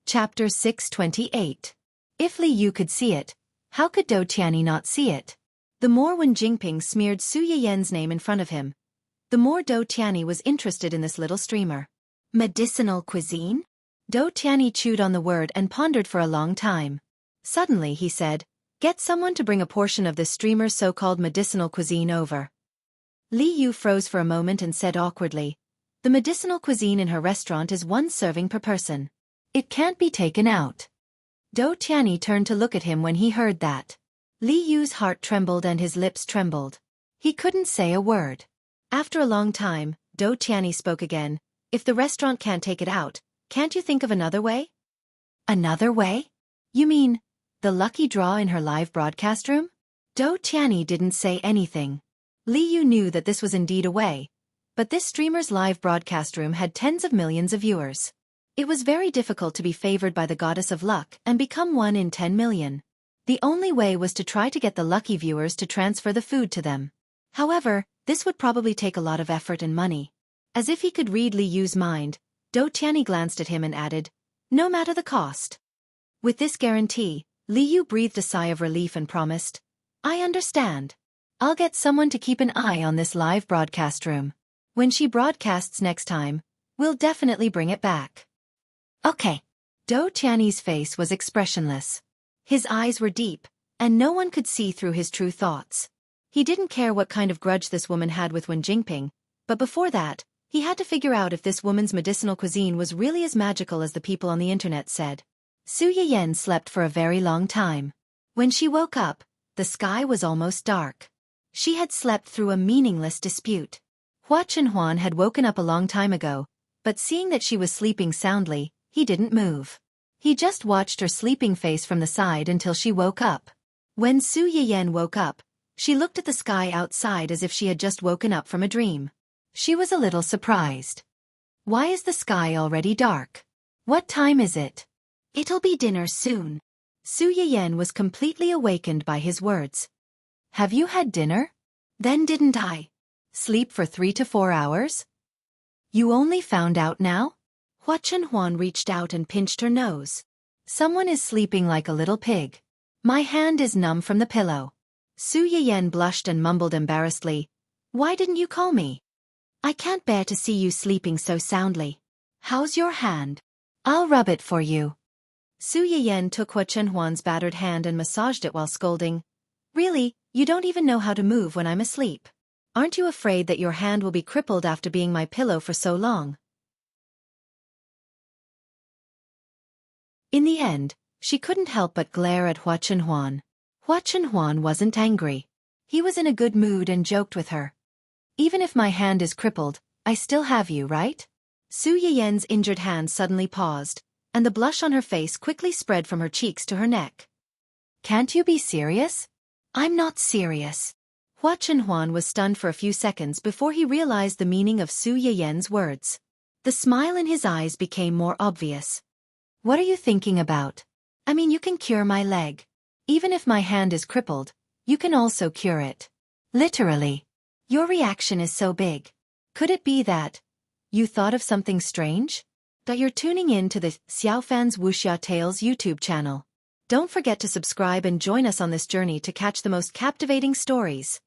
Speaker 1: Chapter 628. If Li Yu could see it, how could Dou Tiany not see it? The more Wen Jingping smeared Su Yiyen's name in front of him, the more Dou Tiany was interested in this little streamer. Medicinal cuisine? Dou Tianyi chewed on the word and pondered for a long time. Suddenly he said, "Get someone to bring a portion of this streamer's so-called medicinal cuisine over." Li Yu froze for a moment and said awkwardly, "The medicinal cuisine in her restaurant is 1 serving per person. It can't be taken out." Dou Tianyi turned to look at him when he heard that. Li Yu's heart trembled and his lips trembled. He couldn't say a word. After a long time, Dou Tianyi spoke again, "If the restaurant can't take it out, can't you think of another way?" "Another way? You mean, the lucky draw in her live broadcast room?" Dou Tianyi didn't say anything. Li Yu knew that this was indeed a way, but this streamer's live broadcast room had tens of millions of viewers. It was very difficult to be favored by the goddess of luck and become 1 in 10 million. The only way was to try to get the lucky viewers to transfer the food to them. However, this would probably take a lot of effort and money. As if he could read Li Yu's mind, Dou Tianyi glanced at him and added, "No matter the cost." With this guarantee, Li Yu breathed a sigh of relief and promised, "I understand. I'll get someone to keep an eye on this live broadcast room. When she broadcasts next time, we'll definitely bring it back." "Okay." Dou Tianyi's face was expressionless. His eyes were deep, and no one could see through his true thoughts. He didn't care what kind of grudge this woman had with Wen Jingping, but before that, he had to figure out if this woman's medicinal cuisine was really as magical as the people on the internet said. Su Yiyan slept for a very long time. When she woke up, the sky was almost dark. She had slept through a meaningless dispute. Hua Chenhuan had woken up a long time ago, but seeing that she was sleeping soundly, he didn't move. He just watched her sleeping face from the side until she woke up. When Su Yiyan woke up, she looked at the sky outside as if she had just woken up from a dream. She was a little surprised. "Why is the sky already dark? What time is it?" "It'll be dinner soon." Su Yiyan was completely awakened by his words. "Have you had dinner? Then didn't I sleep for 3 to 4 hours? You only found out now?" Hua Chenhuan reached out and pinched her nose. "Someone is sleeping like a little pig. My hand is numb from the pillow." Su Yiyan blushed and mumbled embarrassedly, "Why didn't you call me? I can't bear to see you sleeping so soundly. How's your hand? I'll rub it for you." Su Yiyan took Hua Chenhuan's battered hand and massaged it while scolding, "Really, you don't even know how to move when I'm asleep. Aren't you afraid that your hand will be crippled after being my pillow for so long?" In the end, she couldn't help but glare at Hua Chenhuan. Hua Chenhuan wasn't angry. He was in a good mood and joked with her. "Even if my hand is crippled, I still have you, right?" Su Yiyan's injured hand suddenly paused, and the blush on her face quickly spread from her cheeks to her neck. "Can't you be serious?" "I'm not serious." Hua Chenhuan was stunned for a few seconds before he realized the meaning of Su Yiyan's words. The smile in his eyes became more obvious. "What are you thinking about? I mean, you can cure my leg. Even if my hand is crippled, you can also cure it. Literally. Your reaction is so big. Could it be that you thought of something strange? That you're tuning in to the Xiaofan's Wuxia Tales YouTube channel. Don't forget to subscribe and join us on this journey to catch the most captivating stories.